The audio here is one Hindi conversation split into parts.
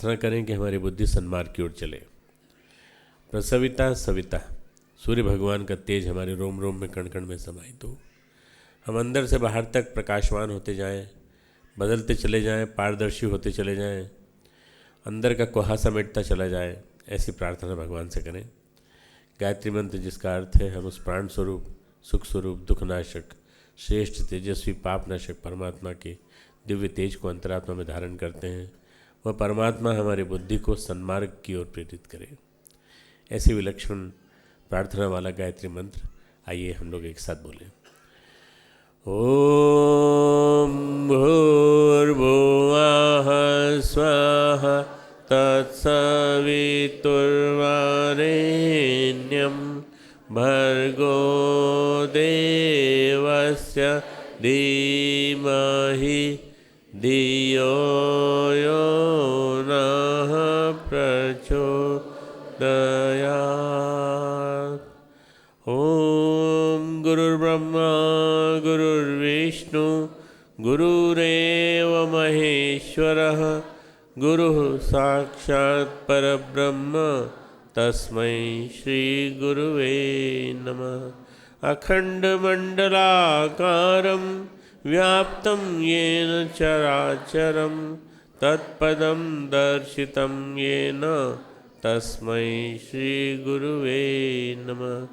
प्रार्थना करें कि हमारी बुद्धि सन्मार्ग की ओर चले। प्रसविता सविता, सूर्य भगवान का तेज हमारे रोम रोम में कण कण में समाहित हो। हम अंदर से बाहर तक प्रकाशवान होते जाएं, बदलते चले जाएं, पारदर्शी होते चले जाएं, अंदर का कुहासा मिटता चला जाए, ऐसी प्रार्थना भगवान से करें। गायत्री मंत्र जिसका अर्थ है हम उस प्राण स्वरूप, सुख स्वरूप, दुखनाशक, श्रेष्ठ, तेजस्वी, पापनाशक परमात्मा के दिव्य तेज को अंतरात्मा में धारण करते हैं, वह परमात्मा हमारी बुद्धि को सन्मार्ग की ओर प्रेरित करे। ऐसी विलक्षण प्रार्थना वाला गायत्री मंत्र आइए हम लोग एक साथ बोलें। ओम भूर्भुवः स्वः तत्सवितुर्वरेण्यं भर्गो देवस्य धीमहि धियो यो नः प्रचोदयात्। ओम गुरुर्ब्रह्मा गुरुर्विष्णु गुरुरेव महेश्वरः गुरुः साक्षात् परब्रह्म तस्मै श्री गुरुवे नमः। अखण्डमण्डलाकारं व्याप्तं येन चराचरं तत्पदं दर्शितं येन तस्मै श्री गुरुवे नमः।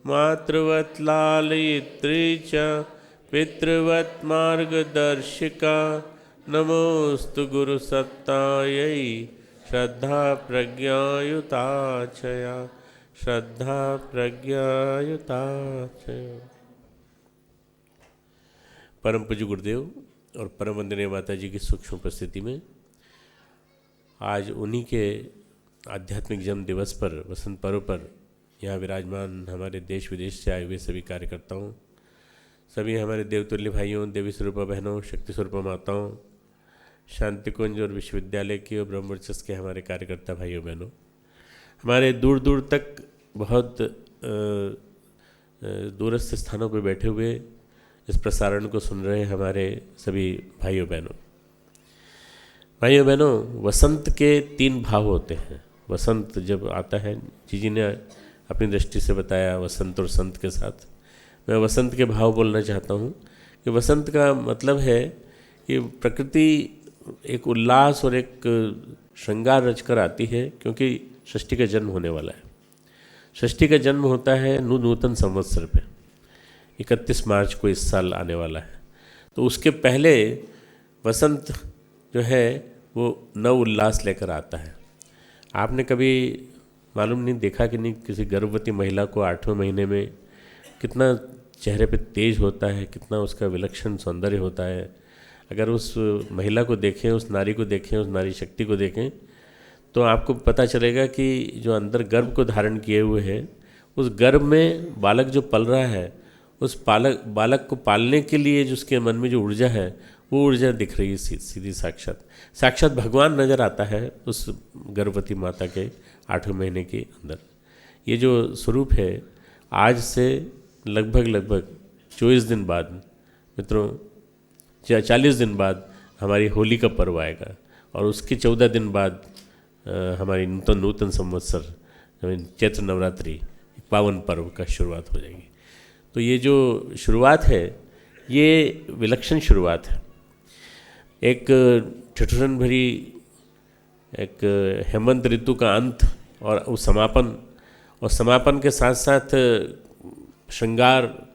मातृवत् लालयित्री च पितृवत् मार्गदर्शिका नमोस्तु गुरुसत्तायै श्रद्धा प्रज्ञायुताचया श्रद्धा प्रज्ञायुताचया। परम पूज्य गुरुदेव और परम वंदनीय माता जी की सूक्ष्म उपस्थिति में आज उन्हीं के आध्यात्मिक जन्म दिवस पर, वसंत पर्व पर यहाँ विराजमान हमारे देश विदेश से आए हुए सभी कार्यकर्ताओं, सभी हमारे देवतुल्य भाइयों, देवी स्वरूपा बहनों, शक्ति स्वरूपा माताओं, शांति कुंज और विश्वविद्यालय की और ब्रह्मवर्चस्व के हमारे कार्यकर्ता भाइयों बहनों, हमारे दूर दूर तक बहुत दूरस्थ स्थानों पर बैठे हुए इस प्रसारण को सुन रहे हमारे सभी भाइयों बहनों, वसंत के 3 भाव होते हैं। वसंत जब आता है, जी ने अपनी दृष्टि से बताया वसंत और संत के साथ, मैं वसंत के भाव बोलना चाहता हूँ कि वसंत का मतलब है कि प्रकृति एक उल्लास और एक श्रृंगार रचकर आती है, क्योंकि षष्ठी का जन्म होने वाला है। षष्ठी का जन्म होता है नूतन संवत्सर पे, 31 मार्च को इस साल आने वाला है। तो उसके पहले वसंत जो है वो नव उल्लास लेकर आता है। आपने कभी मालूम नहीं देखा कि नहीं, किसी गर्भवती महिला को 8वें महीने में कितना चेहरे पे तेज होता है, कितना उसका विलक्षण सौंदर्य होता है। अगर उस महिला को देखें, उस नारी को देखें, उस नारी शक्ति को देखें, तो आपको पता चलेगा कि जो अंदर गर्भ को धारण किए हुए है, उस गर्भ में बालक जो पल रहा है, उस बालक को पालने के लिए जो उसके मन में जो ऊर्जा है, वो ऊर्जा दिख रही है सीधी साक्षात भगवान नज़र आता है उस गर्भवती माता के 8वें महीने के अंदर। ये जो स्वरूप है, आज से लगभग 24 दिन बाद मित्रों, 40 दिन बाद हमारी होली का पर्व आएगा और उसके 14 दिन बाद हमारी नूतन संवत्सर चैत्र नवरात्रि पावन पर्व का शुरुआत हो जाएगी। तो ये जो शुरुआत है, ये विलक्षण शुरुआत है। एक ठिठुरन भरी एक हेमंत ऋतु का अंत और समापन के साथ साथ श्रृंगार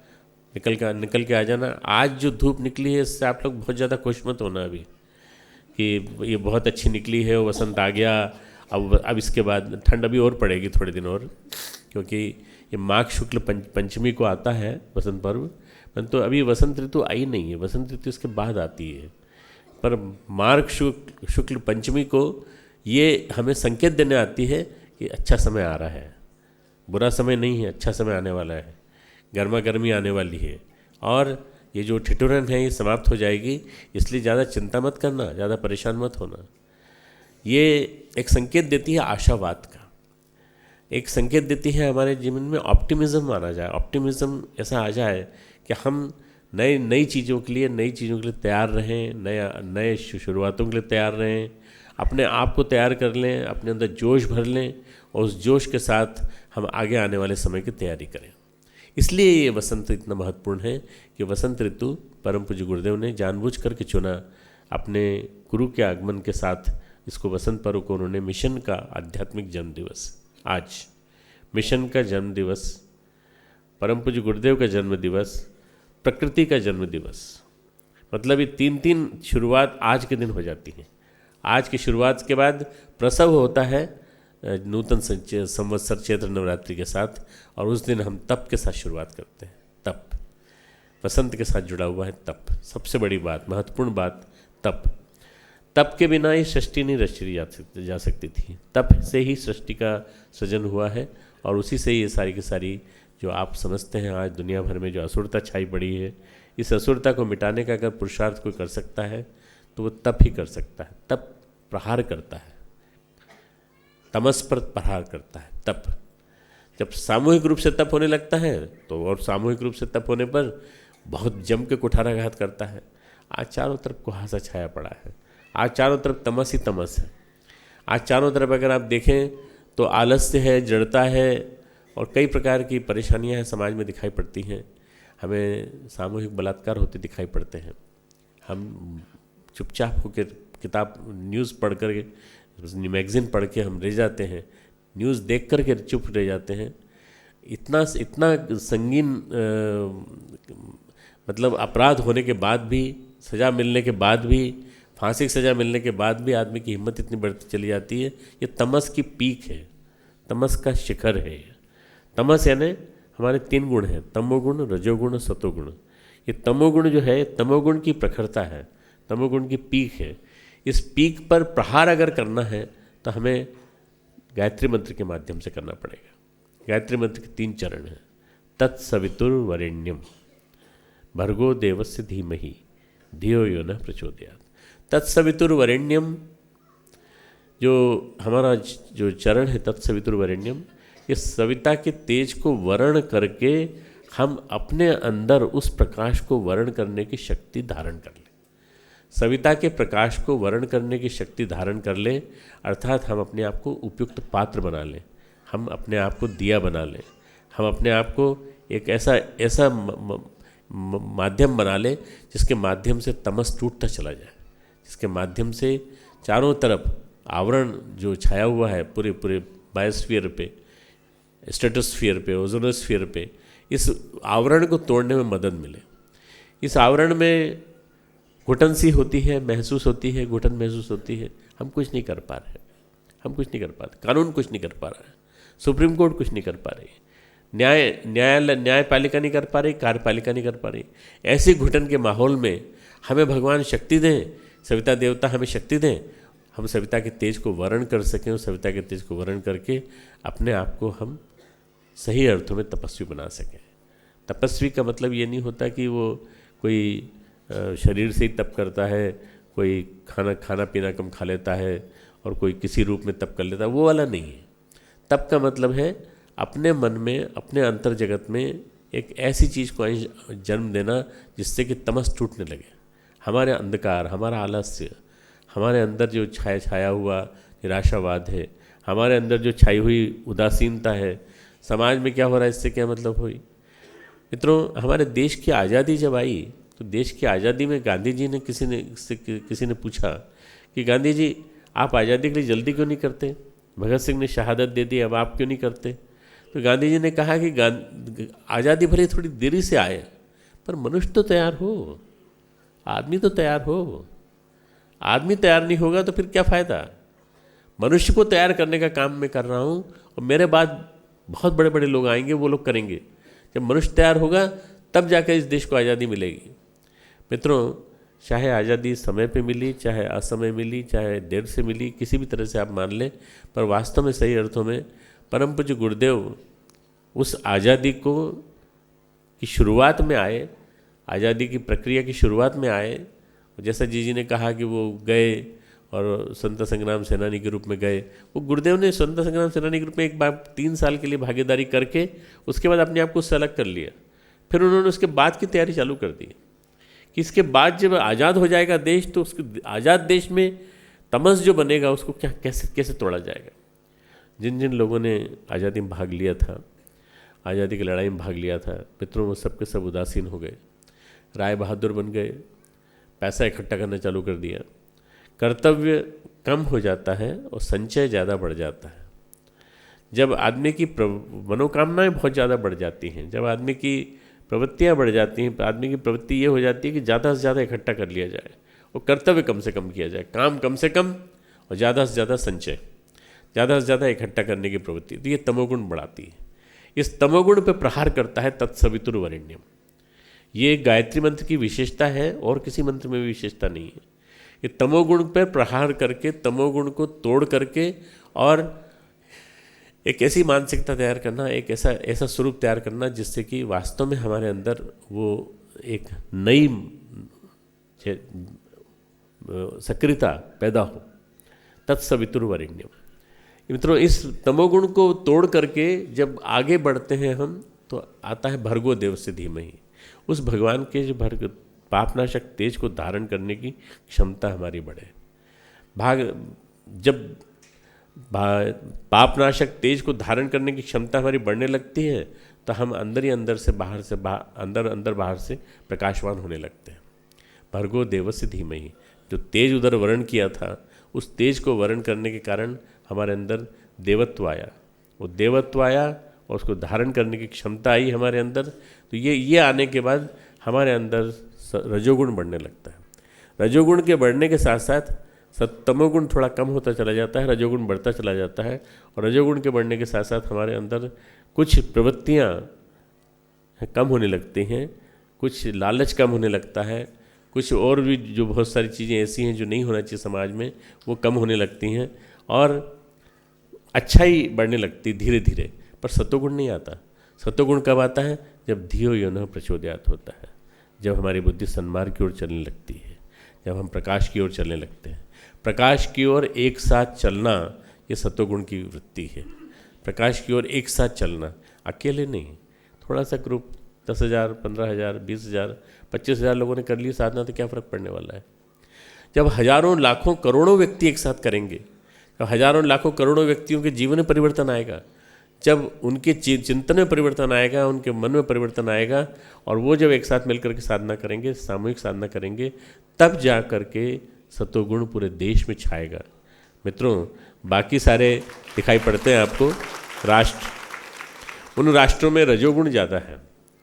निकल के आ जाना। आज जो धूप निकली है, इससे आप लोग बहुत ज़्यादा खुश मत होना अभी कि ये बहुत अच्छी निकली है, वसंत आ गया। अब इसके बाद ठंड अभी और पड़ेगी थोड़े दिन और, क्योंकि ये माघ शुक्ल पंचमी को आता है वसंत पर्व। परंतु अभी वसंत ऋतु आई नहीं है, वसंत ऋतु इसके बाद आती है। पर माघ शुक्ल पंचमी को ये हमें संकेत देने आती है कि अच्छा समय आ रहा है, बुरा समय नहीं है, अच्छा समय आने वाला है, गर्मा गर्मी आने वाली है और ये जो ठिठुरन है ये समाप्त हो जाएगी। इसलिए ज़्यादा चिंता मत करना, ज़्यादा परेशान मत होना। ये एक संकेत देती है आशावाद का, एक संकेत देती है हमारे जीवन में ऑप्टिमिज्म आना जाए, ऑप्टिमिज्म ऐसा आ जाए कि हम नई चीज़ों के लिए तैयार रहें, नए शुरुआतों के लिए तैयार रहें, अपने आप को तैयार कर लें, अपने अंदर जोश भर लें और उस जोश के साथ हम आगे आने वाले समय की तैयारी करें। इसलिए ये वसंत इतना महत्वपूर्ण है कि वसंत ऋतु परम पूज्य गुरुदेव ने जानबूझ करके चुना। अपने गुरु के आगमन के साथ इसको वसंत पर्व को उन्होंने मिशन का आध्यात्मिक जन्म दिवस, आज मिशन का जन्म दिवस, परम पूज्य गुरुदेव का जन्म दिवस, प्रकृति का जन्म दिवस, मतलब ये तीन तीन शुरुआत आज के दिन हो जाती हैं। आज की शुरुआत के बाद प्रसव होता है नूतन संवत्सर चैत्र नवरात्रि के साथ, और उस दिन हम तप के साथ शुरुआत करते हैं। तप वसंत के साथ जुड़ा हुआ है। तप सबसे बड़ी बात, महत्वपूर्ण बात, तप। तप के बिना ये सृष्टि नहीं रची जा सकती थी। तप से ही सृष्टि का सृजन हुआ है और उसी से ये सारी की सारी जो आप समझते हैं आज दुनिया भर में जो असुरता छाई पड़ी है, इस असुरता को मिटाने का अगर पुरुषार्थ कोई कर सकता है तो वो तप ही कर सकता है। तप प्रहार करता है, तमस पर प्रहार करता है। तप जब सामूहिक रूप से तप होने लगता है तो, और सामूहिक रूप से तप होने पर बहुत जम के कुठाराघात करता है। आज चारों तरफ कुहासा छाया पड़ा है, आज चारों तरफ तमस ही तमस है। आज चारों तरफ अगर आप देखें तो आलस्य है, जड़ता है और कई प्रकार की परेशानियां हैं समाज में दिखाई पड़ती हैं। हमें सामूहिक बलात्कार होते दिखाई पड़ते हैं। हम चुपचाप होकर किताब न्यूज़ पढ़ कर के, मैगज़ीन पढ़ के हम रह जाते हैं, न्यूज़ देख कर के चुप रह जाते हैं। इतना संगीन मतलब अपराध होने के बाद भी, सज़ा मिलने के बाद भी, फांसी की सज़ा मिलने के बाद भी आदमी की हिम्मत इतनी बढ़ती चली जाती है। ये तमस की पीक है, तमस का शिखर है। तमस यानी हमारे तीन गुण हैं, तमोगुण, रजोगुण, सतोगुण। ये तमोगुण जो है, तमोगुण की प्रखरता है, तमोगुण की पीक है। इस पीक पर प्रहार अगर करना है तो हमें गायत्री मंत्र के माध्यम से करना पड़ेगा। गायत्री मंत्र के 3 चरण हैं। तत्सवितुर्वरेण्यम भर्गो देवस्य धीमहि धियो यो न प्रचोदयात्। तत्सवितुर्वरेण्यम जो हमारा जो चरण है, तत्सवितुर्वरेण्यम, इस सविता के तेज को वर्ण करके हम अपने अंदर उस प्रकाश को वर्ण करने की शक्ति धारण कर लें। सविता के प्रकाश को वर्ण करने की शक्ति धारण कर लें, अर्थात हम अपने आप को उपयुक्त पात्र बना लें, हम अपने आप को दिया बना लें, हम अपने आप को एक ऐसा माध्यम बना लें जिसके माध्यम से तमस टूटता चला जाए, जिसके माध्यम से चारों तरफ आवरण जो छाया हुआ है पूरे बायोस्फीयर पे, स्ट्रेटोस्फीयर पे, ओजोनोस्फीयर पे, इस आवरण को तोड़ने में मदद मिले। इस आवरण में घुटन सी होती है, महसूस होती है, घुटन महसूस होती है। हम कुछ नहीं कर पा रहे, हम कुछ नहीं कर पा रहे, कानून कुछ नहीं कर पा रहा है, सुप्रीम कोर्ट कुछ नहीं कर पा रही, न्यायपालिका नहीं कर पा रही, कार्यपालिका नहीं कर पा रही। ऐसी घुटन के माहौल में हमें भगवान शक्ति दें, सविता देवता हमें शक्ति दें, हम सविता के तेज को वर्ण कर सकें और सविता के तेज को वर्ण करके अपने आप को हम सही अर्थों में तपस्वी बना सकें। तपस्वी का मतलब ये नहीं होता कि वो कोई शरीर से ही तप करता है, कोई खाना पीना कम खा लेता है और कोई किसी रूप में तप कर लेता है, वो वाला नहीं है। तप का मतलब है अपने मन में, अपने अंतर जगत में एक ऐसी चीज़ को जन्म देना जिससे कि तमस टूटने लगे। हमारे अंधकार, हमारा आलस्य, हमारे अंदर जो छाया हुआ निराशावाद है, हमारे अंदर जो छाई हुई उदासीनता है, समाज में क्या हो रहा है इससे क्या मतलब हुई। मित्रों, हमारे देश की आज़ादी जब आई तो देश की आज़ादी में गांधी जी ने किसी ने पूछा कि गांधी जी आप आज़ादी के लिए जल्दी क्यों नहीं करते, भगत सिंह ने शहादत दे दी, अब आप क्यों नहीं करते। तो गांधी जी ने कहा कि आज़ादी भले थोड़ी देरी से आए पर मनुष्य तो तैयार हो, आदमी तो तैयार हो। आदमी तैयार नहीं होगा तो फिर क्या फ़ायदा। मनुष्य को तैयार करने का काम मैं कर रहा हूँ और मेरे बाद बहुत बड़े बड़े लोग आएंगे, वो लोग करेंगे। जब मनुष्य तैयार होगा तब जाकर इस देश को आज़ादी मिलेगी। मित्रों, चाहे आज़ादी समय पे मिली, चाहे असमय मिली, चाहे देर से मिली, किसी भी तरह से आप मान लें, पर वास्तव में सही अर्थों में परम पूज्य गुरुदेव उस आज़ादी को की शुरुआत में आए, आज़ादी की प्रक्रिया की शुरुआत में आए। जैसा जी ने कहा कि वो गए और स्वतंत्रता संग्राम सेनानी के रूप में गए, वो गुरुदेव ने स्वतंत्रता संग्राम सेनानी के रूप में एक बार 3 साल के लिए भागीदारी करके उसके बाद अपने आप को उससे अलग कर लिया। फिर उन्होंने उसके बाद की तैयारी चालू कर दी कि इसके बाद जब आज़ाद हो जाएगा देश तो उसके आज़ाद देश में तमस जो बनेगा उसको क्या कैसे कैसे तोड़ा जाएगा। जिन जिन लोगों ने आज़ादी में भाग लिया था, आज़ादी की लड़ाई में भाग लिया था, मित्रों वो सब के सब उदासीन हो गए, राय बहादुर बन गए, पैसा इकट्ठा करना चालू कर दिया। कर्तव्य कम हो जाता है और संचय ज़्यादा बढ़ जाता है। जब आदमी की मनोकामनाएं बहुत ज़्यादा बढ़ जाती हैं, जब आदमी की प्रवृत्तियां बढ़ जाती हैं, आदमी की प्रवृत्ति ये हो जाती है कि ज़्यादा से ज़्यादा इकट्ठा कर लिया जाए और कर्तव्य कम से कम किया जाए, काम कम से कम और ज़्यादा से ज़्यादा संचय, ज़्यादा से ज़्यादा इकट्ठा करने की प्रवृत्ति, तो ये तमोगुण बढ़ाती है। इस तमोगुण पर प्रहार करता है तत्सवितुर्वरेण्यम। ये गायत्री मंत्र की विशेषता है और किसी मंत्र में भी विशेषता नहीं है। ये तमोगुण पर प्रहार करके, तमोगुण को तोड़ करके और एक ऐसी मानसिकता तैयार करना, एक ऐसा स्वरूप तैयार करना जिससे कि वास्तव में हमारे अंदर वो एक नई सक्रियता पैदा हो। तत्सवितुर्वरेण्यम। मित्रों, इस तमोगुण को तोड़ करके जब आगे बढ़ते हैं हम, तो आता है भर्गो देवस्य धीमहि। उस भगवान के जो पापनाशक तेज को धारण करने की क्षमता हमारी बढ़े। जब पापनाशक तेज को धारण करने की क्षमता हमारी बढ़ने लगती है, तो हम अंदर ही अंदर से अंदर बाहर से प्रकाशवान होने लगते हैं। भर्गो देवस्य धीमहि, जो तेज उधर वर्ण किया था, उस तेज को वर्ण करने के कारण हमारे अंदर देवत्व आया। वो देवत्व आया और उसको धारण करने की क्षमता आई हमारे अंदर। तो ये आने के बाद हमारे अंदर रजोगुण बढ़ने लगता है। रजोगुण के बढ़ने के साथ साथ तमोगुण थोड़ा कम होता चला जाता है, रजोगुण बढ़ता चला जाता है। और रजोगुण के बढ़ने के साथ साथ हमारे अंदर कुछ प्रवृत्तियाँ कम होने लगती हैं, कुछ लालच कम होने लगता है, कुछ और भी जो बहुत सारी चीज़ें ऐसी हैं जो नहीं होना चाहिए समाज में, वो कम होने लगती हैं और अच्छाई बढ़ने लगती धीरे धीरे। पर सत्वगुण नहीं आता। सत्वगुण कब आता है? जब धियो यो न प्रचोदयात होता है, जब हमारी बुद्धि सन्मार्ग की ओर चलने लगती है, जब हम प्रकाश की ओर चलने लगते हैं। प्रकाश की ओर एक साथ चलना, ये सत्वगुण की वृत्ति है। प्रकाश की ओर एक साथ चलना, अकेले नहीं, थोड़ा सा ग्रुप 10,000, 15,000, 20,000, 25,000 लोगों ने कर ली साधना, तो क्या फ़र्क पड़ने वाला है? जब हजारों लाखों करोड़ों व्यक्ति एक साथ करेंगे, जब हजारों लाखों करोड़ों व्यक्तियों के जीवन में परिवर्तन आएगा, जब उनके चिंतन में परिवर्तन आएगा, उनके मन में परिवर्तन आएगा, और वो जब एक साथ मिलकर के साधना करेंगे, सामूहिक साधना करेंगे, तब जा कर के सत्वगुण पूरे देश में छाएगा। मित्रों, बाकी सारे दिखाई पड़ते हैं आपको राष्ट्र, उन राष्ट्रों में रजोगुण ज़्यादा है,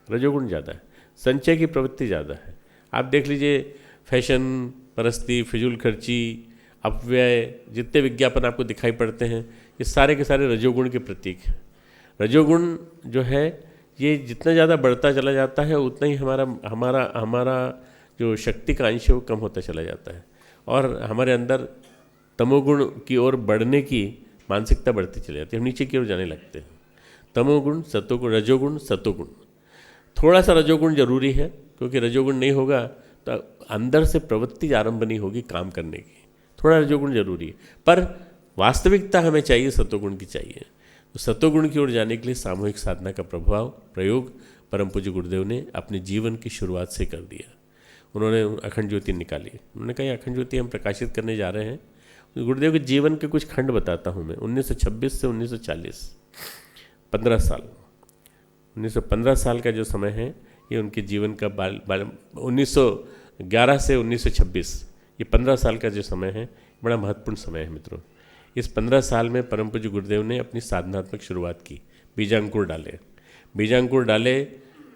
रजोगुण ज़्यादा है, संचय की प्रवृत्ति ज़्यादा है। आप देख लीजिए, फैशन परस्ती, फिजूल खर्ची, अपव्यय, जितने विज्ञापन आपको दिखाई पड़ते हैं, ये सारे के सारे रजोगुण के प्रतीक हैं। रजोगुण जो है, ये जितना ज़्यादा बढ़ता चला जाता है, उतना ही हमारा जो शक्ति का अंश है वो कम होता चला जाता है, और हमारे अंदर तमोगुण की ओर बढ़ने की मानसिकता बढ़ती चली जाती है, हम नीचे की ओर जाने लगते हैं। तमोगुण, सत्वगुण, रजोगुण, सत्वगुण। थोड़ा सा रजोगुण जरूरी है, क्योंकि रजोगुण नहीं होगा तो अंदर से प्रवृत्ति आरंभ नहीं होगी काम करने की। थोड़ा रजोगुण जरूरी है, पर वास्तविकता हमें चाहिए सत्वगुण की चाहिए। तो सत्वगुण की ओर जाने के लिए सामूहिक साधना का प्रयोग परम पूज्य गुरुदेव ने अपने जीवन की शुरुआत से कर दिया। उन्होंने अखंड ज्योति निकाली। उन्होंने कहा अखंड ज्योति हम प्रकाशित करने जा रहे हैं। गुरुदेव के जीवन के कुछ खंड बताता हूँ मैं। 1926 से 1940, 15 साल, 1915 साल का जो समय है, ये उनके जीवन का 1911 से 1926, ये 15 साल का जो समय है, बड़ा महत्वपूर्ण समय है मित्रों। इस 15 साल में परम पूज्य गुरुदेव ने अपनी साधनात्मक शुरुआत की, बीजांकुर डाले,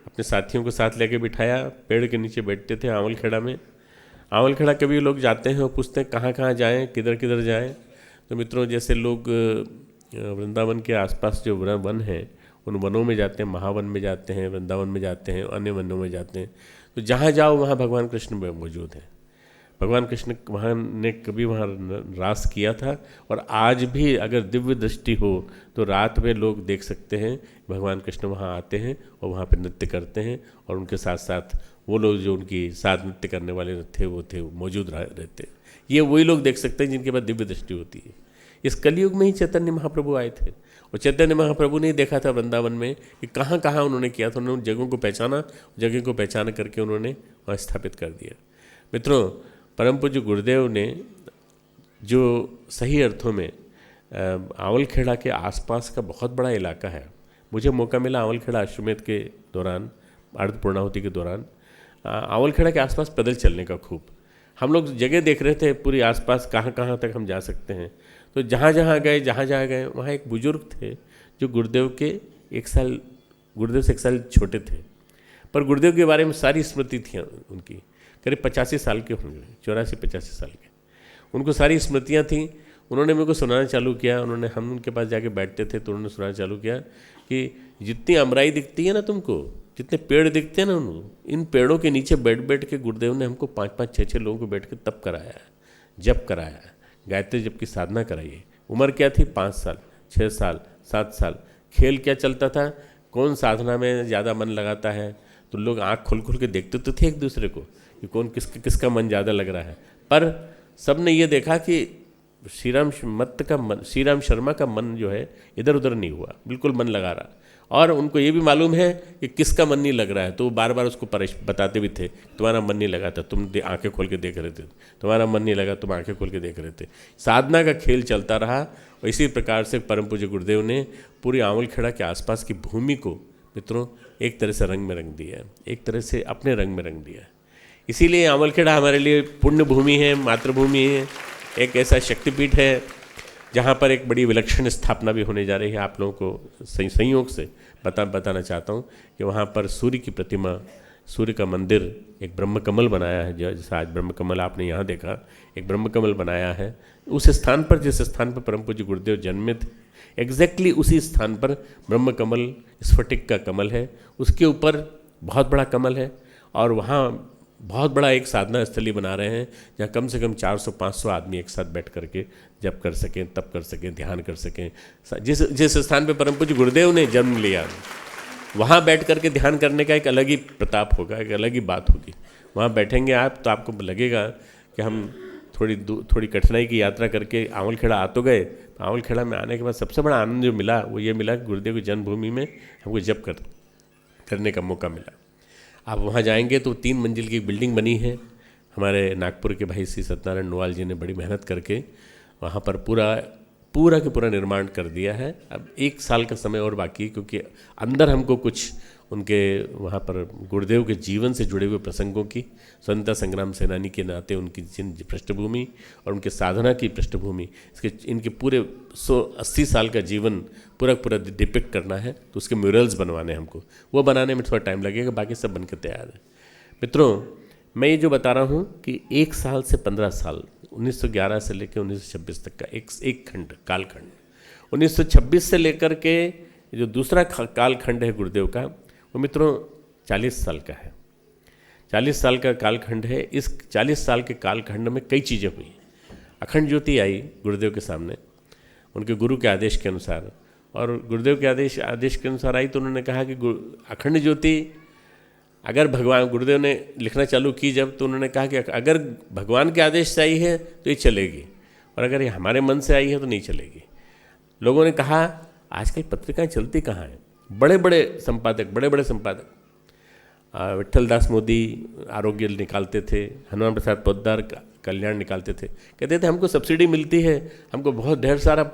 अपने साथियों को साथ लेके बिठाया, पेड़ के नीचे बैठते थे आंवलखेड़ा में। आंवलखेड़ा कभी लोग जाते हैं और पूछते हैं कहाँ जाएं, किधर जाएं। तो मित्रों, जैसे लोग वृंदावन के आसपास जो वन हैं, उन वनों में जाते हैं, महावन में जाते हैं, वृंदावन में जाते हैं, अन्य वनों में जाते हैं, तो जहाँ जाओ वहाँ भगवान कृष्ण मौजूद हैं। भगवान कृष्ण वहाँ ने कभी वहाँ रास किया था, और आज भी अगर दिव्य दृष्टि हो तो रात में लोग देख सकते हैं भगवान कृष्ण वहाँ आते हैं और वहाँ पे नृत्य करते हैं, और उनके साथ साथ वो लोग जो उनकी साथ नृत्य करने वाले थे वो मौजूद रहते। ये वही लोग देख सकते हैं जिनके पास दिव्य दृष्टि होती है। इस कलयुग में ही चैतन्य महाप्रभु आए थे, और चैतन्य महाप्रभु ने देखा था वृंदावन में कि कहाँ कहाँ उन्होंने किया था। उन्होंने जगहों को पहचाना, जगह को पहचान करके उन्होंने वहाँ स्थापित कर दिया। मित्रों, परम पूज्य गुरुदेव ने जो सही अर्थों में आंवलखेड़ा के आसपास का बहुत बड़ा इलाका है। मुझे मौका मिला आंवलखेड़ा अश्वमेध के दौरान, अर्ध पूर्णाहुति के दौरान, आंवलखेड़ा के आसपास पैदल चलने का खूब। हम लोग जगह देख रहे थे पूरी आसपास कहाँ कहाँ तक हम जा सकते हैं। तो जहाँ जहाँ गए वहाँ एक बुजुर्ग थे जो गुरुदेव से 1 साल छोटे थे, पर गुरुदेव के बारे में सारी स्मृति थी उनकी। करीब 85 साल के होंगे, 84-85 साल के। उनको सारी स्मृतियाँ थी। उन्होंने मेरे को सुनाना चालू किया। हम उनके पास जाके बैठते थे तो उन्होंने सुनाना चालू किया कि जितनी अमराई दिखती है ना तुमको, जितने पेड़ दिखते हैं ना, इन पेड़ों के नीचे बैठ के गुरुदेव ने हमको 5-5, 6-6 लोगों को बैठ के तप कराया है, जप कराया है, गायत्री जप की साधना कराई है। उम्र क्या थी? 5 साल, 6 साल, 7 साल। खेल क्या चलता था? कौन साधना में ज़्यादा मन लगाता है? तो लोग आँख खोल के देखते तो थे एक दूसरे को कि कौन किसका मन ज़्यादा लग रहा है। पर सब ने ये देखा कि श्रीराम शर्मा का मन जो है इधर उधर नहीं हुआ, बिल्कुल मन लगा रहा। और उनको ये भी मालूम है कि किसका मन नहीं लग रहा है, तो वो बार बार उसको बताते भी थे, तुम्हारा मन नहीं लगा था, तुम आंखें खोल के देख रहे थे, तुम्हारा मन नहीं लगा, तुम आंखें खोल के देख रहे थे। साधना का खेल चलता रहा। और इसी प्रकार से परम पूज्य गुरुदेव ने पूरी आंवलखेड़ा के आसपास की भूमि को मित्रों एक तरह से रंग में रंग दिया है, एक तरह से अपने रंग में रंग दिया है। इसीलिए आंवलखेड़ा हमारे लिए पुण्य भूमि है, मातृभूमि है, एक ऐसा शक्तिपीठ है जहाँ पर एक बड़ी विलक्षण स्थापना भी होने जा रही है। आप लोगों को संयोग से बताना चाहता हूँ कि वहाँ पर सूर्य की प्रतिमा, सूर्य का मंदिर, एक ब्रह्म कमल बनाया है। जैसा आज ब्रह्म कमल आपने यहाँ देखा, एक ब्रह्म कमल बनाया है उस स्थान पर, जिस स्थान पर परम पूज्य गुरुदेव जन्मे थे, एग्जैक्टली उसी स्थान पर ब्रह्म कमल, स्फटिक का कमल है, उसके ऊपर बहुत बड़ा कमल है। और वहाँ बहुत बड़ा एक साधना स्थली बना रहे हैं जहाँ कम से कम 400-500 आदमी एक साथ बैठ करके जप कर सकें, तप कर सकें, ध्यान कर सकें। जिस स्थान पे परम पूज्य गुरुदेव ने जन्म लिया, वहाँ बैठ करके ध्यान करने का एक अलग ही प्रताप होगा, एक अलग ही बात होगी। वहाँ बैठेंगे आप तो आपको लगेगा कि हम थोड़ी कठिनाई की यात्रा करके आंवलखेड़ा आ तो गए। आंवलखेड़ा में आने के बाद सबसे बड़ा आनंद जो मिला वो ये मिला कि गुरुदेव की जन्मभूमि में हमको जप करने का मौका मिला। आप वहाँ जाएंगे तो 3 मंजिल की बिल्डिंग बनी है। हमारे नागपुर के भाई श्री सत्यनारायण नोवाल जी ने बड़ी मेहनत करके वहाँ पर पूरा निर्माण कर दिया है। अब 1 साल का समय और बाकी, क्योंकि अंदर हमको कुछ उनके वहाँ पर गुरुदेव के जीवन से जुड़े हुए प्रसंगों की, स्वतंत्रता संग्राम सेनानी के नाते उनकी जिन पृष्ठभूमि और उनके साधना की पृष्ठभूमि, इनके पूरे 180 साल का जीवन पूरा डिपिक्ट करना है। तो उसके म्यूरल्स बनवाने हैं हमको, वो बनाने में थोड़ा टाइम लगेगा, बाकी सब बन के तैयार है। मित्रों, मैं ये जो बता रहा हूँ कि 1 साल से 15 साल, 1911 से लेकर 1926 तक का एक कालखंड, 1926 से लेकर के जो दूसरा कालखंड है गुरुदेव का, वो मित्रों 40 साल का है। 40 साल का कालखंड है। इस 40 साल के कालखंड में कई चीज़ें हुई। अखंड ज्योति आई गुरुदेव के सामने उनके गुरु के आदेश के अनुसार, और गुरुदेव के आदेश के अनुसार आई तो उन्होंने कहा कि अखंड ज्योति अगर भगवान, गुरुदेव ने लिखना चालू की जब, तो उन्होंने कहा कि अगर भगवान के आदेश से आई है तो ये चलेगी, और अगर ये हमारे मन से आई है तो नहीं चलेगी। लोगों ने कहा आजकल पत्रिकाएं चलती कहाँ हैं, बड़े बड़े संपादक विट्ठल दास मोदी आरोग्य निकालते थे, हनुमान प्रसाद पोद्दार कल्याण निकालते थे, कहते थे हमको सब्सिडी मिलती है, हमको बहुत ढेर सारा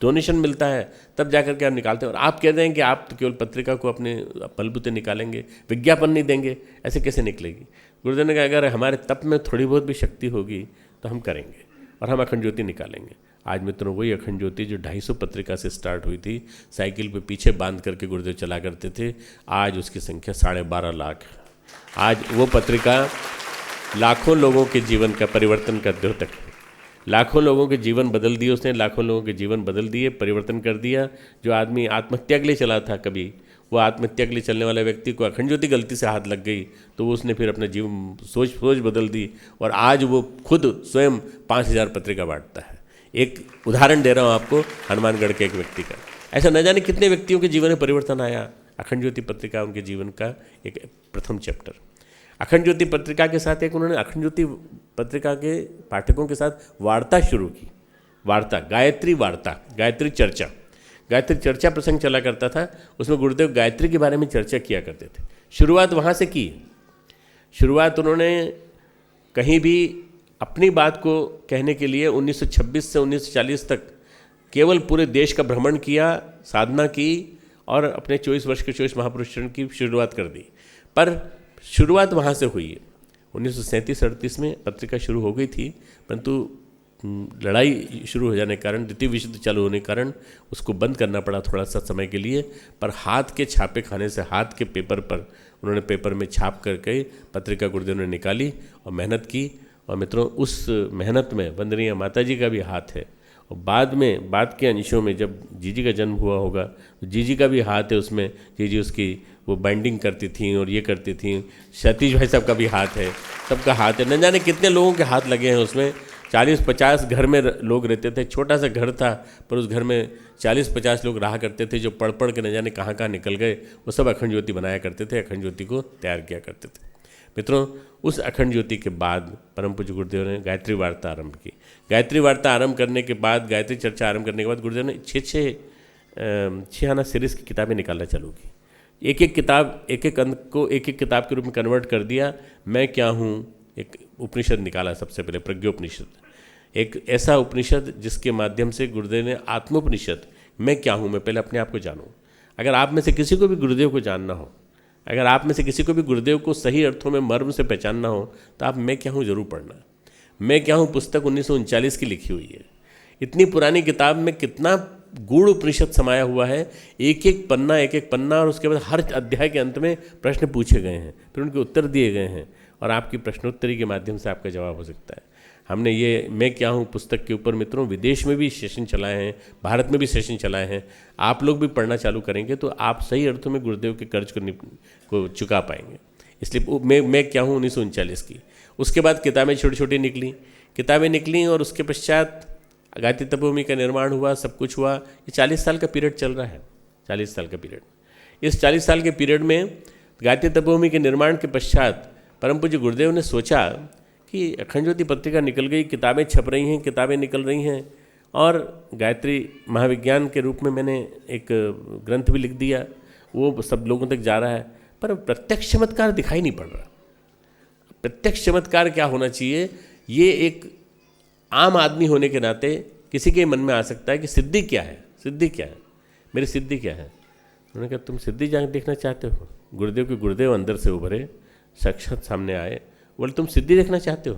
डोनेशन मिलता है, तब जाकर के आप निकालते हैं, और आप कहते हैं कि आप तो केवल पत्रिका को अपने बलबूते निकालेंगे, विज्ञापन नहीं देंगे, ऐसे कैसे निकलेगी। गुरुदेव ने कहा अगर हमारे तप में थोड़ी बहुत भी शक्ति होगी तो हम करेंगे और हम अखंड ज्योति निकालेंगे। आज मित्रों वही अखंड ज्योति जो 250 पत्रिका से स्टार्ट हुई थी, साइकिल पे पीछे बांध करके गुरुदेव चला करते थे, आज उसकी संख्या 12.5 लाख है। आज वो पत्रिका लाखों लोगों के जीवन का परिवर्तन का द्योतक है। लाखों लोगों के जीवन बदल दिए उसने, लाखों लोगों के जीवन बदल दिए, परिवर्तन कर दिया। जो आदमी आत्महत्या के लिए चला था कभी, वो आत्महत्या के लिए चलने वाले व्यक्ति को अखंड ज्योति गलती से हाथ लग गई तो उसने फिर अपना जीवन सोच बदल दी, और आज वो खुद स्वयं 5000 पत्रिका बांटता है। एक उदाहरण दे रहा हूँ आपको, हनुमानगढ़ के एक व्यक्ति का। ऐसा न जाने कितने व्यक्तियों के जीवन में परिवर्तन आया। अखंड ज्योति पत्रिका उनके जीवन का एक प्रथम चैप्टर। अखंड ज्योति पत्रिका के साथ एक उन्होंने अखंड ज्योति पत्रिका के पाठकों के साथ वार्ता शुरू की। वार्ता, गायत्री चर्चा प्रसंग चला करता था। उसमें गुरुदेव गायत्री के बारे में चर्चा किया करते थे। शुरुआत वहाँ से की। शुरुआत उन्होंने कहीं भी अपनी बात को कहने के लिए 1926 से 1940 तक केवल पूरे देश का भ्रमण किया, साधना की और अपने 24 वर्ष के 24 महापुरुष चरण की शुरुआत कर दी। पर शुरुआत वहाँ से हुई है। 1937-38 में पत्रिका शुरू हो गई थी, परंतु लड़ाई शुरू हो जाने के कारण, द्वितीय विश्व युद्ध चालू होने के कारण उसको बंद करना पड़ा थोड़ा सा समय के लिए। पर हाथ के छापे खाने से, हाथ के पेपर पर उन्होंने पेपर में छाप करके पत्रिका गुरुदेव ने निकाली और मेहनत की। और मित्रों, उस मेहनत में वंदनीय माता जी का भी हाथ है। और बाद के अंशों में जब जीजी का जन्म हुआ होगा तो जीजी का भी हाथ है उसमें। जीजी उसकी वो बाइंडिंग करती थी और ये करती थी। सतीश भाई साहब का भी हाथ है, सबका हाथ है। न जाने कितने लोगों के हाथ लगे हैं उसमें। 40-50 घर में लोग रहते थे, छोटा सा घर था, पर उस घर में 40-50 लोग रहा करते थे, जो पढ़ पढ़ के न जाने कहाँ कहाँ निकल गए। वो सब अखंड ज्योति बनाया करते थे, अखंड ज्योति को तैयार किया करते थे। मित्रों, उस अखंड ज्योति के बाद परम पूज्य गुरुदेव ने गायत्री वार्ता आरंभ की। गायत्री वार्ता आरंभ करने के बाद, गायत्री चर्चा आरंभ करने के बाद गुरुदेव ने 6 आना सीरीज़ की किताबें निकालना चालू की। एक एक किताब, एक एक अंक को एक एक किताब के रूप में कन्वर्ट कर दिया। मैं क्या हूँ, एक उपनिषद निकाला सबसे पहले, प्रज्ञोपनिषद। एक ऐसा उपनिषद जिसके माध्यम से गुरुदेव ने आत्मोपनिषद, मैं क्या हूँ, मैं पहले अपने आप को जानूँ। अगर आप में से किसी को भी गुरुदेव को जानना हो, अगर आप में से किसी को भी गुरुदेव को सही अर्थों में मर्म से पहचानना हो, तो आप मैं क्या हूँ जरूर पढ़ना। मैं क्या हूँ पुस्तक 1939 की लिखी हुई है। इतनी पुरानी किताब में कितना गूढ़ उपनिषद समाया हुआ है। एक एक पन्ना, और उसके बाद हर अध्याय के अंत में प्रश्न पूछे गए हैं, फिर उनके उत्तर दिए गए हैं, और आपकी प्रश्नोत्तरी के माध्यम से आपका जवाब हो सकता है। हमने ये मैं क्या हूँ पुस्तक के ऊपर मित्रों विदेश में भी सेशन चलाए हैं, भारत में भी सेशन चलाए हैं। आप लोग भी पढ़ना चालू करेंगे तो आप सही अर्थों में गुरुदेव के कर्ज को चुका पाएंगे। इसलिए मैं क्या हूँ 1939 की। उसके बाद किताबें छोटी छोटी निकली और उसके पश्चात गायत्री तपोभूमि का निर्माण हुआ, सब कुछ हुआ। ये 40 साल का पीरियड चल रहा है, 40 साल का पीरियड। इस 40 साल के पीरियड में गायत्री तपोभूमि के निर्माण के पश्चात परम पूज्य गुरुदेव ने सोचा कि अखंड ज्योति पत्रिका निकल गई, किताबें छप रही हैं, किताबें निकल रही हैं, और गायत्री महाविज्ञान के रूप में मैंने एक ग्रंथ भी लिख दिया, वो सब लोगों तक जा रहा है, पर प्रत्यक्ष चमत्कार दिखाई नहीं पड़ रहा। प्रत्यक्ष चमत्कार क्या होना चाहिए, ये एक आम आदमी होने के नाते किसी के मन में आ सकता है कि सिद्धि क्या है, सिद्धि क्या है, मेरी सिद्धि क्या है। उन्होंने कहा तुम सिद्धि जान देखना चाहते हो। गुरुदेव के गुरुदेव अंदर से उभरे, साक्षात सामने आए, बोले तुम सिद्धि देखना चाहते हो,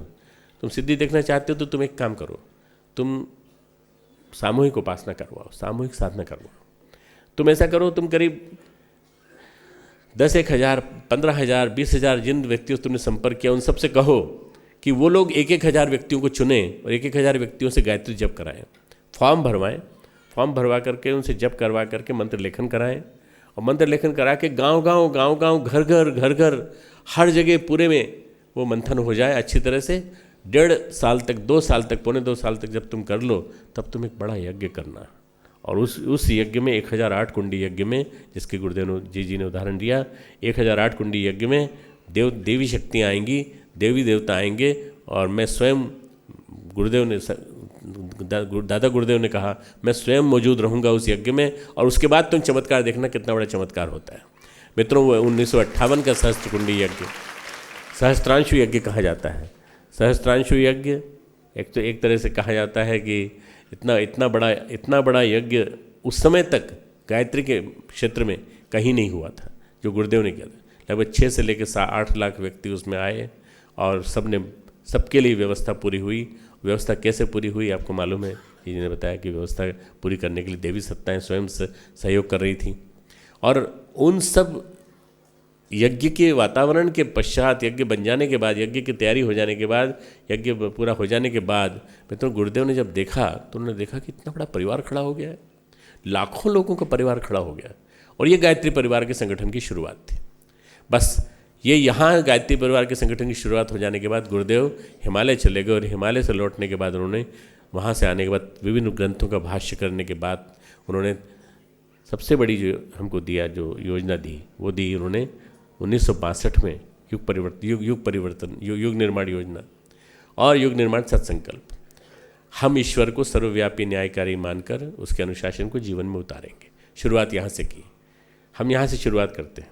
तुम सिद्धि देखना चाहते हो तो तुम एक काम करो, तुम सामूहिक उपासना करवाओ, सामूहिक साधना करवाओ। तुम ऐसा करो, तुम करीब 10,000, 15,000, 20,000 जिन व्यक्तियों से तुमने संपर्क किया उन सबसे कहो कि वो लोग 1,000 व्यक्तियों को चुने और 1,000 व्यक्तियों से गायत्री जप कराएं। फॉर्म भरवाएं, फॉर्म भरवा करके उनसे जप करवा करके मंत्र लेखन कराएं, और मंत्र लेखन करा के गांव-गांव, घर-घर, हर जगह पूरे में वो मंथन हो जाए अच्छी तरह से। 1.5 साल तक, 2 साल तक, पौने 2 साल तक जब तुम कर लो, तब तुम एक बड़ा यज्ञ करना। और उस यज्ञ में 1008 कुंडी यज्ञ में, जिसके गुरुदेव जी ने उदाहरण दिया, 1008 कुंडी यज्ञ में देवी शक्तियाँ आएंगी, देवी देवता आएंगे, और मैं स्वयं, गुरुदेव ने, दादा गुरुदेव ने कहा, मैं स्वयं मौजूद रहूँगा उस यज्ञ में, और उसके बाद तुम चमत्कार देखना कितना बड़ा चमत्कार होता है। मित्रों, वो 1958 का सहस्त्र कुंडी यज्ञ, सहस्त्रांशु यज्ञ कहा जाता है। सहस्त्रांशु यज्ञ एक तरह से कहा जाता है कि इतना बड़ा यज्ञ उस समय तक गायत्री के क्षेत्र में कहीं नहीं हुआ था, जो गुरुदेव ने किया था। लगभग 6 से लेकर 8 लाख व्यक्ति उसमें आए, और सबके लिए व्यवस्था पूरी हुई। व्यवस्था कैसे पूरी हुई आपको मालूम है, जी ने बताया कि व्यवस्था पूरी करने के लिए देवी सत्ताएं स्वयं से सहयोग कर रही थी। और उन सब यज्ञ के वातावरण के पश्चात, यज्ञ बन जाने के बाद, यज्ञ की तैयारी हो जाने के बाद, यज्ञ पूरा हो जाने के बाद, मित्रों गुरुदेव ने जब देखा तो उन्होंने देखा कि इतना बड़ा परिवार खड़ा हो गया है, लाखों लोगों का परिवार खड़ा हो गया। और ये गायत्री परिवार के संगठन की शुरुआत थी। बस ये यहाँ गायत्री परिवार के संगठन की शुरुआत हो जाने के बाद गुरुदेव हिमालय चले गए, और हिमालय से लौटने के बाद उन्होंने वहाँ से आने के बाद विभिन्न ग्रंथों का भाष्य करने के बाद उन्होंने सबसे बड़ी जो हमको दिया, जो योजना दी, वो दी उन्होंने 1962 में युग निर्माण योजना और युग निर्माण सत्संकल्प। हम ईश्वर को सर्वव्यापी न्यायकारी मानकर उसके अनुशासन को जीवन में उतारेंगे। शुरुआत यहाँ से की, हम यहाँ से शुरुआत करते हैं।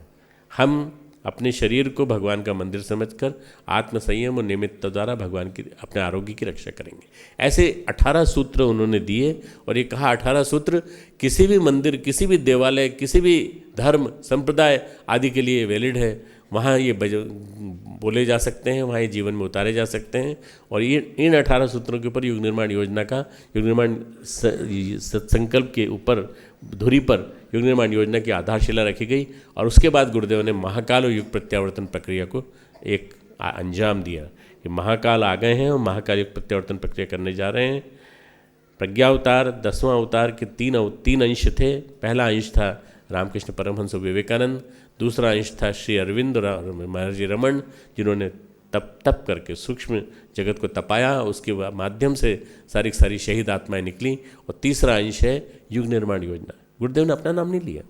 हम अपने शरीर को भगवान का मंदिर समझकर आत्म संयम और निमित्त द्वारा भगवान की अपने आरोग्य की रक्षा करेंगे। ऐसे 18 सूत्र उन्होंने दिए और ये कहा 18 सूत्र किसी भी मंदिर, किसी भी देवालय, किसी भी धर्म संप्रदाय आदि के लिए वैलिड है। वहाँ ये बोले जा सकते हैं, वहाँ ये जीवन में उतारे जा सकते हैं। और ये इन 18 सूत्रों के ऊपर युग निर्माण योजना का, युग निर्माण संकल्प के ऊपर धुरी पर युग निर्माण योजना की आधारशिला रखी गई। और उसके बाद गुरुदेव ने महाकाल और युग प्रत्यावर्तन प्रक्रिया को एक अंजाम दिया कि महाकाल आ गए हैं और महाकाल युग प्रत्यावर्तन प्रक्रिया करने जा रहे हैं। प्रज्ञावतार 10वां अवतार के तीन अंश थे। पहला अंश था रामकृष्ण परमहंस विवेकानंद, दूसरा अंश था श्री अरविंद और महर्षि रमन, जिन्होंने तप करके सूक्ष्म जगत को तपाया, उसके माध्यम से सारी शहीद आत्माएं निकली। और तीसरा अंश है युग निर्माण योजना। गुरुदेव ने अपना नाम नहीं लिया।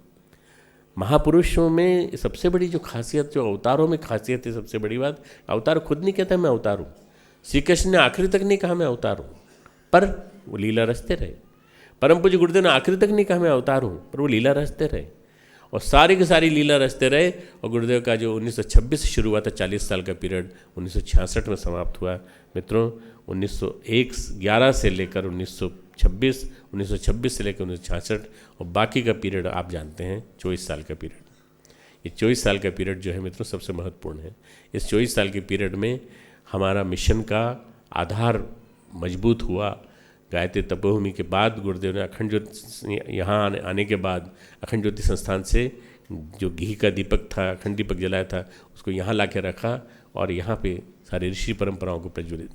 महापुरुषों में सबसे बड़ी जो खासियत, जो अवतारों में खासियत है, सबसे बड़ी बात, अवतार खुद नहीं कहता मैं अवतार हूँ। श्री कृष्ण ने आखिरी तक नहीं कहा मैं अवतार हूँ, पर वो लीला रचते रहे। परम पूज्य गुरुदेव ने आखिरी तक नहीं कहा मैं अवतार हूँ, पर वो लीला रचते रहे और सारी की सारी लीला रचते रहे। और गुरुदेव का जो 1926 से शुरू हुआ था 40 साल का पीरियड 1966 में समाप्त हुआ। मित्रों 1911 से लेकर 1926, 1926 से लेकर 1966 और बाकी का पीरियड आप जानते हैं 24 साल का पीरियड। ये 24 साल का पीरियड जो है मित्रों सबसे महत्वपूर्ण है। इस 24 साल के पीरियड में हमारा मिशन का आधार मजबूत हुआ। गायत्री तपोभूमि के बाद गुरुदेव ने अखंड ज्योति यहाँ आने के बाद अखंड ज्योति संस्थान से जो घी का दीपक था, अखंड दीपक जलाया था, उसको यहाँ ला के रखा और यहाँ पे सारी ऋषि परंपराओं को प्रज्वलित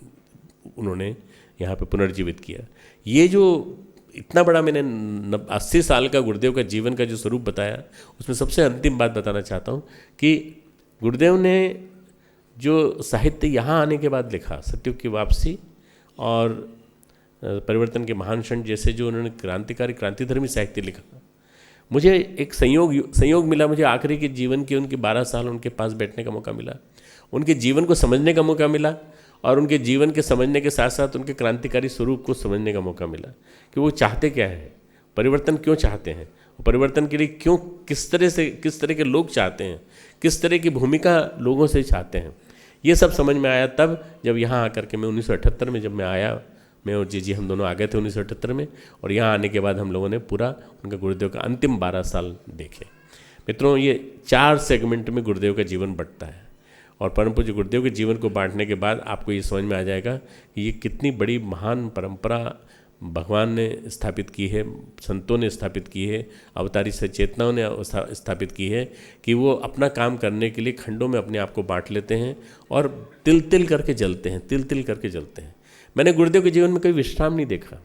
उन्होंने यहाँ पे पुनर्जीवित किया। ये जो इतना बड़ा मैंने 80 साल का गुरुदेव का जीवन का जो स्वरूप बताया, उसमें सबसे अंतिम बात बताना चाहता हूँ कि गुरुदेव ने जो साहित्य यहाँ आने के बाद लिखा, सत्युग की वापसी और परिवर्तन के महान क्षण जैसे जो उन्होंने क्रांतिधर्मी साहित्य लिखा, मुझे एक संयोग मिला। मुझे आखिरी के जीवन के उनके 12 साल उनके पास बैठने का मौका मिला, उनके जीवन को समझने का मौका मिला और उनके जीवन के समझने के साथ साथ उनके क्रांतिकारी स्वरूप को समझने का मौका मिला कि वो चाहते क्या है, परिवर्तन क्यों चाहते हैं, परिवर्तन के लिए क्यों, किस तरह के लोग चाहते हैं, किस तरह की भूमिका लोगों से चाहते हैं। ये सब समझ में आया तब जब यहाँ आकर के मैं 1978 में जब मैं आया, मैं और जी हम दोनों आ गए थे 1978 में। और यहाँ आने के बाद हम लोगों ने पूरा उनका गुरुदेव का अंतिम 12 साल देखे। मित्रों ये 4 सेगमेंट में गुरुदेव का जीवन बंटता है और परम पूज्य गुरुदेव के जीवन को बांटने के बाद आपको ये समझ में आ जाएगा कि ये कितनी बड़ी महान परंपरा भगवान ने स्थापित की है, संतों ने स्थापित की है, अवतारी सचेतनाओं ने स्थापित की है कि वो अपना काम करने के लिए खंडों में अपने आप को बांट लेते हैं और तिल करके जलते हैं। मैंने गुरुदेव के जीवन में कोई विश्राम नहीं देखा।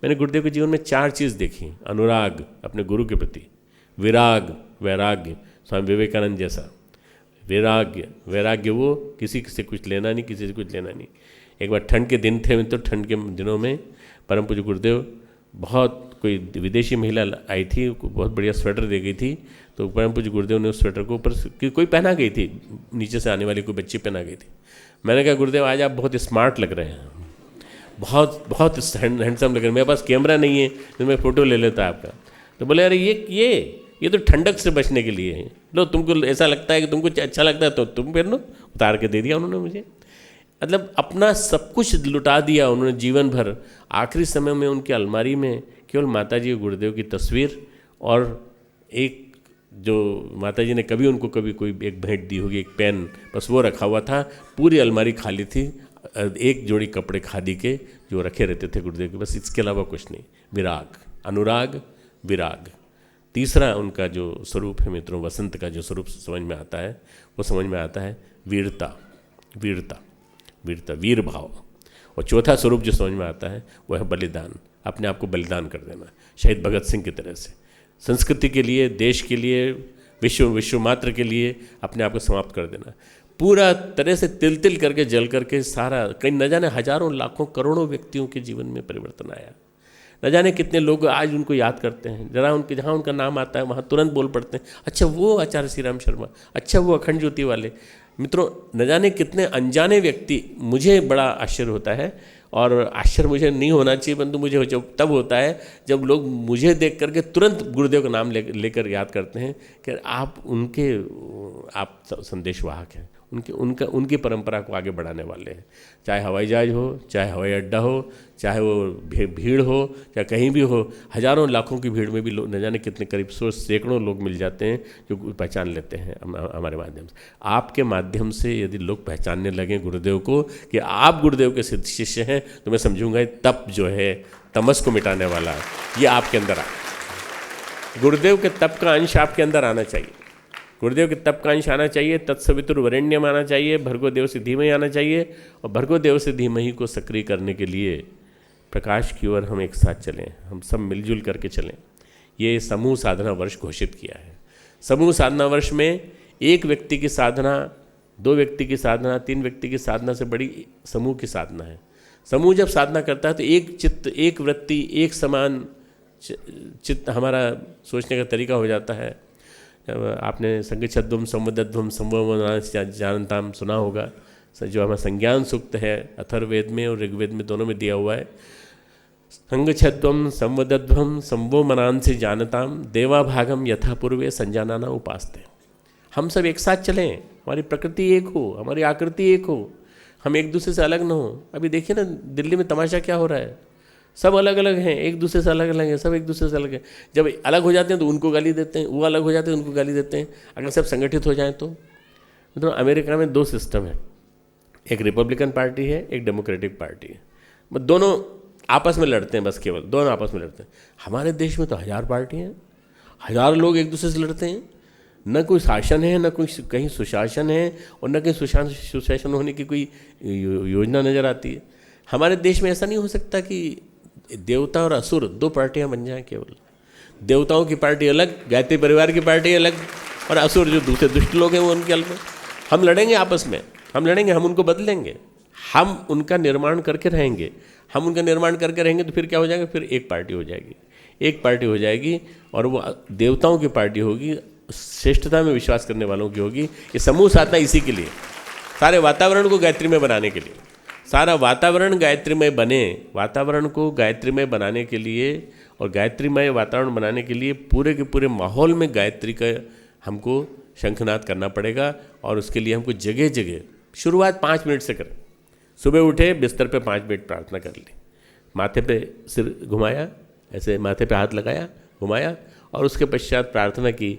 मैंने गुरुदेव के जीवन में 4 चीज़ देखी। अनुराग अपने गुरु के प्रति, विराग वैराग्य, स्वामी विवेकानंद जैसा वैराग्य वो किसी से कुछ लेना नहीं, एक बार ठंड के दिन थे, तो ठंड के दिनों में परम पूज्य गुरुदेव, बहुत कोई विदेशी महिला आई थी, बहुत बढ़िया स्वेटर दे गई थी, तो परम पूज्य गुरुदेव ने उस स्वेटर को ऊपर कोई पहना गई थी, नीचे से आने वाली कोई बच्ची पहना गई थी। मैंने कहा गुरुदेव आज आप बहुत स्मार्ट लग रहे हैं, बहुत हैंडसम लग रहे हैं, मेरे पास कैमरा नहीं है तो मैं फ़ोटो ले लेता आपका। तो बोले अरे ये तो ठंडक से बचने के लिए है, लो तुमको ऐसा लगता है कि तुमको अच्छा लगता है तो तुम पहन लो। उतार के दे दिया उन्होंने मुझे। मतलब अपना सब कुछ लुटा दिया उन्होंने जीवन भर। आखिरी समय में उनकी अलमारी में केवल माताजी और गुरुदेव की तस्वीर और एक जो माताजी ने कभी कोई एक भेंट दी होगी, एक पेन, बस वो रखा हुआ था। पूरी अलमारी खाली थी, एक जोड़ी कपड़े खादी के जो रखे रहते थे गुरुदेव के, बस इसके अलावा कुछ नहीं। विराग, अनुराग, विराग। तीसरा उनका जो स्वरूप है मित्रों, वसंत का जो स्वरूप समझ में आता है, वो समझ में आता है वीरता, वीर भाव। और चौथा स्वरूप जो समझ में आता है वो है बलिदान, अपने आप को बलिदान कर देना, शहीद भगत सिंह की तरह से, संस्कृति के लिए, देश के लिए, विश्व मात्र के लिए अपने आप को समाप्त कर देना। पूरा तरह से तिल करके जल करके सारा, कहीं न जाने हजारों लाखों करोड़ों व्यक्तियों के जीवन में परिवर्तन आया। न जाने कितने लोग आज उनको याद करते हैं, जरा जहाँ उनका नाम आता है वहाँ तुरंत बोल पड़ते हैं, अच्छा वो आचार्य श्री राम शर्मा, अच्छा वो अखंड ज्योति वाले। मित्रों न जाने कितने अनजाने व्यक्ति, मुझे बड़ा आश्चर्य होता है, और आश्चर्य मुझे नहीं होना चाहिए, परंतु मुझे जब तब होता है जब लोग मुझे देख करके तुरंत गुरुदेव का नाम लेकर याद करते हैं कि आप उनके आप संदेशवाहक हैं, उनकी परंपरा को आगे बढ़ाने वाले हैं। चाहे हवाई जहाज हो, चाहे हवाई अड्डा हो, चाहे वो भीड़ हो, चाहे कहीं भी हो, हजारों लाखों की भीड़ में भी लोग न जाने कितने करीब सैकड़ों लोग मिल जाते हैं जो पहचान लेते हैं हमारे माध्यम से। आपके माध्यम से यदि लोग पहचानने लगें गुरुदेव को कि आप गुरुदेव के सिद्ध शिष्य हैं, तो मैं समझूंगा तप जो है तमस को मिटाने वाला ये आपके अंदर आ, गुरुदेव के तप का अंश आपके अंदर आना चाहिए। गुरुदेव के तप का अंश आना चाहिए, तत्सवितुर्वरेण्यम आना चाहिए, भर्गो देव से धीमहि आना चाहिए, और भर्गो देव से धीमहि को सक्रिय करने के लिए प्रकाश की ओर हम एक साथ चलें, हम सब मिलजुल करके चलें। ये समूह साधना वर्ष घोषित किया है। समूह साधना वर्ष में एक व्यक्ति की साधना, दो व्यक्ति की साधना, तीन व्यक्ति की साधना से बड़ी समूह की साधना है। समूह जब साधना करता है तो एक चित्त, एक वृत्ति, एक समान चित्त हमारा सोचने का तरीका हो जाता है। आपने संगच्छद्वम संवदध्वम संवम जानताम सुना होगा, जो हमारा संज्ञान सूक्त है अथर्ववेद में और ऋग्वेद में दोनों में दिया हुआ है। संगच्छद्वम संवदध्वम संवो मनांसि जानताम देवा भागम यथा पूर्वे संजानाना उपासते। हम सब एक साथ चलें, हमारी प्रकृति एक हो, हमारी आकृति एक हो, हम एक दूसरे से अलग न हो। अभी देखिए ना दिल्ली में तमाशा क्या हो रहा है, सब अलग अलग हैं, एक दूसरे से अलग अलग हैं, सब एक दूसरे से अलग हैं। जब अलग हो जाते हैं तो उनको गाली देते हैं, वो अलग हो जाते हैं उनको गाली देते हैं। अगर सब संगठित हो जाएं तो अमेरिका में दो सिस्टम है, एक रिपब्लिकन पार्टी है, एक डेमोक्रेटिक पार्टी है। बस दोनों आपस में लड़ते हैं, बस केवल दोनों आपस में लड़ते हैं। हमारे देश में तो 1000 पार्टियाँ हैं, 1000 लोग एक दूसरे से लड़ते हैं। न कोई शासन है, न कोई कहीं सुशासन है, और न कहीं सुशासन होने की कोई योजना नज़र आती है। हमारे देश में ऐसा नहीं हो सकता कि देवता और असुर दो पार्टियां बन जाएं। केवल देवताओं की पार्टी अलग, गायत्री परिवार की पार्टी अलग, और असुर जो दूसरे दुष्ट लोग हैं वो उनके अलग। हम लड़ेंगे आपस में, हम लड़ेंगे, हम उनको बदलेंगे, हम उनका निर्माण करके रहेंगे। हम उनका निर्माण करके रहेंगे तो फिर क्या हो जाएगा, फिर एक पार्टी हो जाएगी, एक पार्टी हो जाएगी, और वो देवताओं की पार्टी होगी, श्रेष्ठता में विश्वास करने वालों की होगी। ये समूह साधना इसी के लिए, सारे वातावरण को गायत्री में बनाने के लिए, सारा वातावरण गायत्रीमय बने, वातावरण को गायत्रीमय बनाने के लिए और गायत्रीमय वातावरण बनाने के लिए पूरे के पूरे माहौल में गायत्री का हमको शंखनाद करना पड़ेगा। और उसके लिए हमको जगह जगह शुरुआत 5 मिनट से करें। सुबह उठे, बिस्तर पे 5 मिनट प्रार्थना कर ली, माथे पे सिर घुमाया, ऐसे माथे पे हाथ लगाया, घुमाया, और उसके पश्चात प्रार्थना की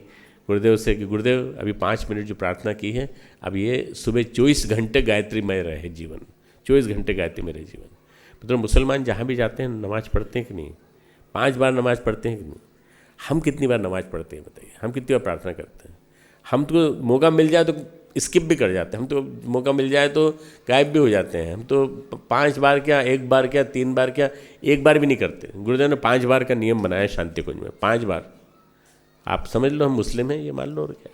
गुरुदेव से कि गुरुदेव अभी 5 मिनट जो प्रार्थना की है, अब ये सुबह 24 घंटे गायत्रीमय रहे जीवन, 24 घंटे गायत्री मेरे जीवन। मतलब मुसलमान जहाँ भी जाते हैं नमाज पढ़ते हैं कि नहीं, 5 बार नमाज पढ़ते हैं कि नहीं? हम कितनी बार नमाज पढ़ते हैं बताइए, हम कितनी बार प्रार्थना करते हैं? हम तो मौका मिल जाए तो स्किप भी कर जाते हैं, हम तो मौका मिल जाए तो गायब भी हो जाते हैं। हम तो 5 बार क्या, 1 बार क्या, 3 बार क्या, 1 बार भी नहीं करते। गुरुदेव ने 5 बार का नियम बनाया शांति कुंज में, 5 बार। आप समझ लो हम मुस्लिम हैं ये मान लो, और क्या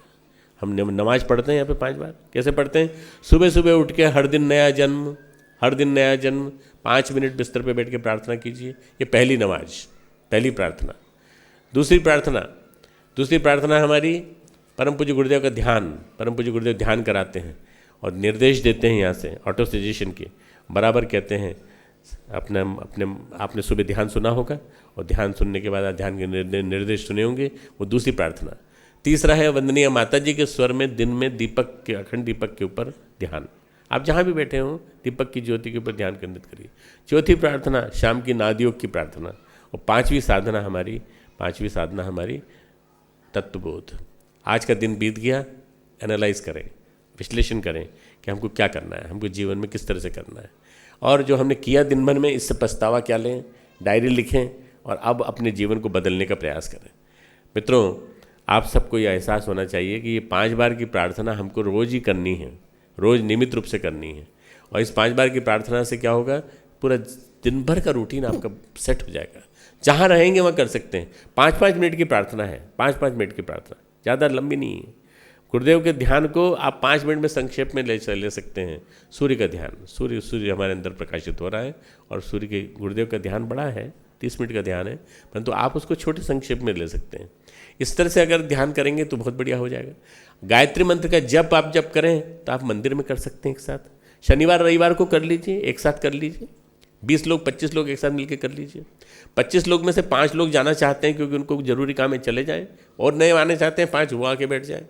हम नमाज पढ़ते हैं यहाँ पे 5 बार। कैसे पढ़ते हैं? सुबह सुबह उठ के हर दिन नया जन्म, हर दिन नया जन्म, 5 मिनट बिस्तर पे बैठ के प्रार्थना कीजिए। ये पहली नमाज, पहली प्रार्थना। दूसरी प्रार्थना हमारी परम पूज्य गुरुदेव का ध्यान। परम पूज्य गुरुदेव ध्यान कराते हैं और निर्देश देते हैं यहाँ से ऑटो सजेशन के, बराबर कहते हैं आपने सुबह ध्यान सुना होगा, और ध्यान सुनने के बाद आप ध्यान के निर्देश सुने होंगे, वो दूसरी प्रार्थना। तीसरा है वंदनीय माता जी के स्वर में दिन में दीपक के, अखंड दीपक के ऊपर ध्यान। आप जहाँ भी बैठे हों दीपक की ज्योति के ऊपर ध्यान केंद्रित करिए। चौथी प्रार्थना शाम की नादयोग की प्रार्थना। और पांचवी साधना हमारी तत्वबोध। आज का दिन बीत गया, एनालाइज करें, विश्लेषण करें कि हमको क्या करना है, हमको जीवन में किस तरह से करना है, और जो हमने किया दिन भर में इससे पछतावा क्या लें, डायरी लिखें और अब अपने जीवन को बदलने का प्रयास करें। मित्रों, आप सबको ये एहसास होना चाहिए कि ये 5 बार की प्रार्थना हमको रोज़ ही करनी है, रोज़ नियमित रूप से करनी है। और इस 5 बार की प्रार्थना से क्या होगा, पूरा दिन भर का रूटीन आपका सेट हो जाएगा। जहाँ रहेंगे वहाँ कर सकते हैं। 5-5 मिनट की प्रार्थना है, 5-5 मिनट की प्रार्थना, ज़्यादा लंबी नहीं है। गुरुदेव के ध्यान को आप 5 मिनट में संक्षेप में ले सकते हैं। सूर्य का ध्यान, सूर्य हमारे अंदर प्रकाशित हो रहा है, और सूर्य के गुरुदेव का ध्यान बड़ा है, 30 मिनट का ध्यान है, परंतु आप उसको छोटे संक्षेप में ले सकते हैं। इस तरह से अगर ध्यान करेंगे तो बहुत बढ़िया हो जाएगा। गायत्री मंत्र का जप आप जब करें तो आप मंदिर में कर सकते हैं एक साथ। शनिवार रविवार को कर लीजिए, एक साथ कर लीजिए, 20 लोग 25 लोग एक साथ मिलकर कर लीजिए। 25 लोग में से 5 लोग जाना चाहते हैं क्योंकि उनको जरूरी काम है, चले जाएं, और नए आने चाहते हैं 5 वो आके बैठ जाएं।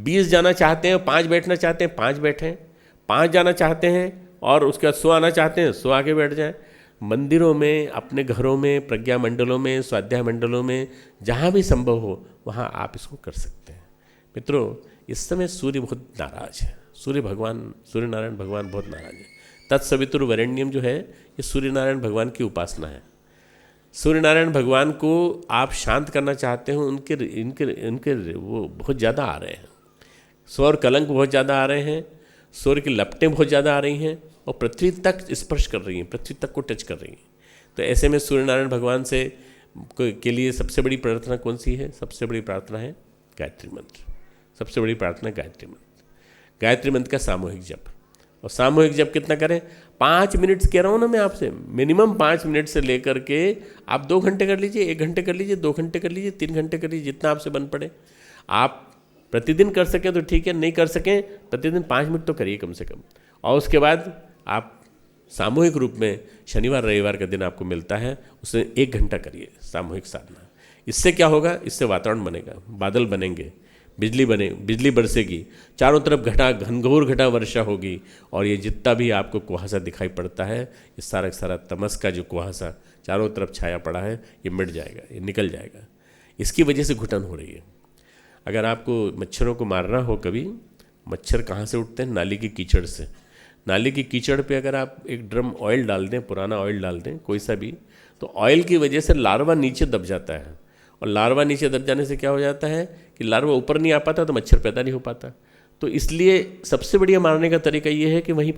20 जाना चाहते हैं, 5 बैठना चाहते हैं, 5 बैठें। 5 जाना चाहते हैं और उसके बाद 100 आना चाहते हैं, 100 आके बैठ जाएं। मंदिरों में, अपने घरों में, प्रज्ञा मंडलों में, स्वाध्याय मंडलों में, जहाँ भी संभव हो वहाँ आप इसको कर सकते हैं। मित्रों, इस समय सूर्य बहुत नाराज है, सूर्य नारायण भगवान बहुत नाराज है। तत्सवितुर्वरेण्यम जो है ये सूर्य नारायण भगवान की उपासना है। सूर्य नारायण भगवान को आप शांत करना चाहते हो, इनके वो बहुत ज़्यादा आ रहे हैं, सौर कलंक बहुत ज़्यादा आ रहे हैं, सूर्य की लपटें बहुत ज़्यादा आ रही हैं और पृथ्वी तक स्पर्श कर रही हैं, पृथ्वी तक को टच कर रही हैं। तो ऐसे में सूर्य नारायण भगवान से के लिए सबसे बड़ी प्रार्थना कौन सी है? सबसे बड़ी प्रार्थना है गायत्री मंत्र। सबसे बड़ी प्रार्थना गायत्री मंत्र। गायत्री मंत्र का सामूहिक जप, और सामूहिक जप कितना करें? 5 मिनट कह रहा हूँ ना मैं आपसे, मिनिमम 5 मिनट से लेकर के आप 2 घंटे कर लीजिए, 1 घंटे कर लीजिए, 2 घंटे कर लीजिए, 3 घंटे कर लीजिए, जितना आपसे बन पड़े। आप प्रतिदिन कर सकें तो ठीक है, नहीं कर सकें प्रतिदिन 5 मिनट तो करिए कम से कम। और उसके बाद आप सामूहिक रूप में शनिवार रविवार का दिन आपको मिलता है, उसमें 1 घंटा करिए सामूहिक साधना। इससे क्या होगा? इससे वातावरण बनेगा, बादल बनेंगे, बिजली बरसेगी, चारों तरफ घनघोर घटा वर्षा होगी, और ये जितना भी आपको कुहासा दिखाई पड़ता है, ये सारा तमस का जो कुहासा चारों तरफ छाया पड़ा है, ये मिट जाएगा, ये निकल जाएगा। इसकी वजह से घुटन हो रही है। अगर आपको मच्छरों को मारना हो कभी, मच्छर कहाँ से उठते हैं? नाली की कीचड़ से। नाली की कीचड़ पे अगर आप एक ड्रम ऑयल डाल दें, पुराना ऑयल डाल दें कोई सा भी, तो ऑयल की वजह से लार्वा नीचे दब जाता है, और लार्वा नीचे दब जाने से क्या हो जाता है कि लार्वा ऊपर नहीं आ पाता, तो मच्छर पैदा नहीं हो पाता। तो इसलिए सबसे बढ़िया मारने का तरीका ये है कि वहीं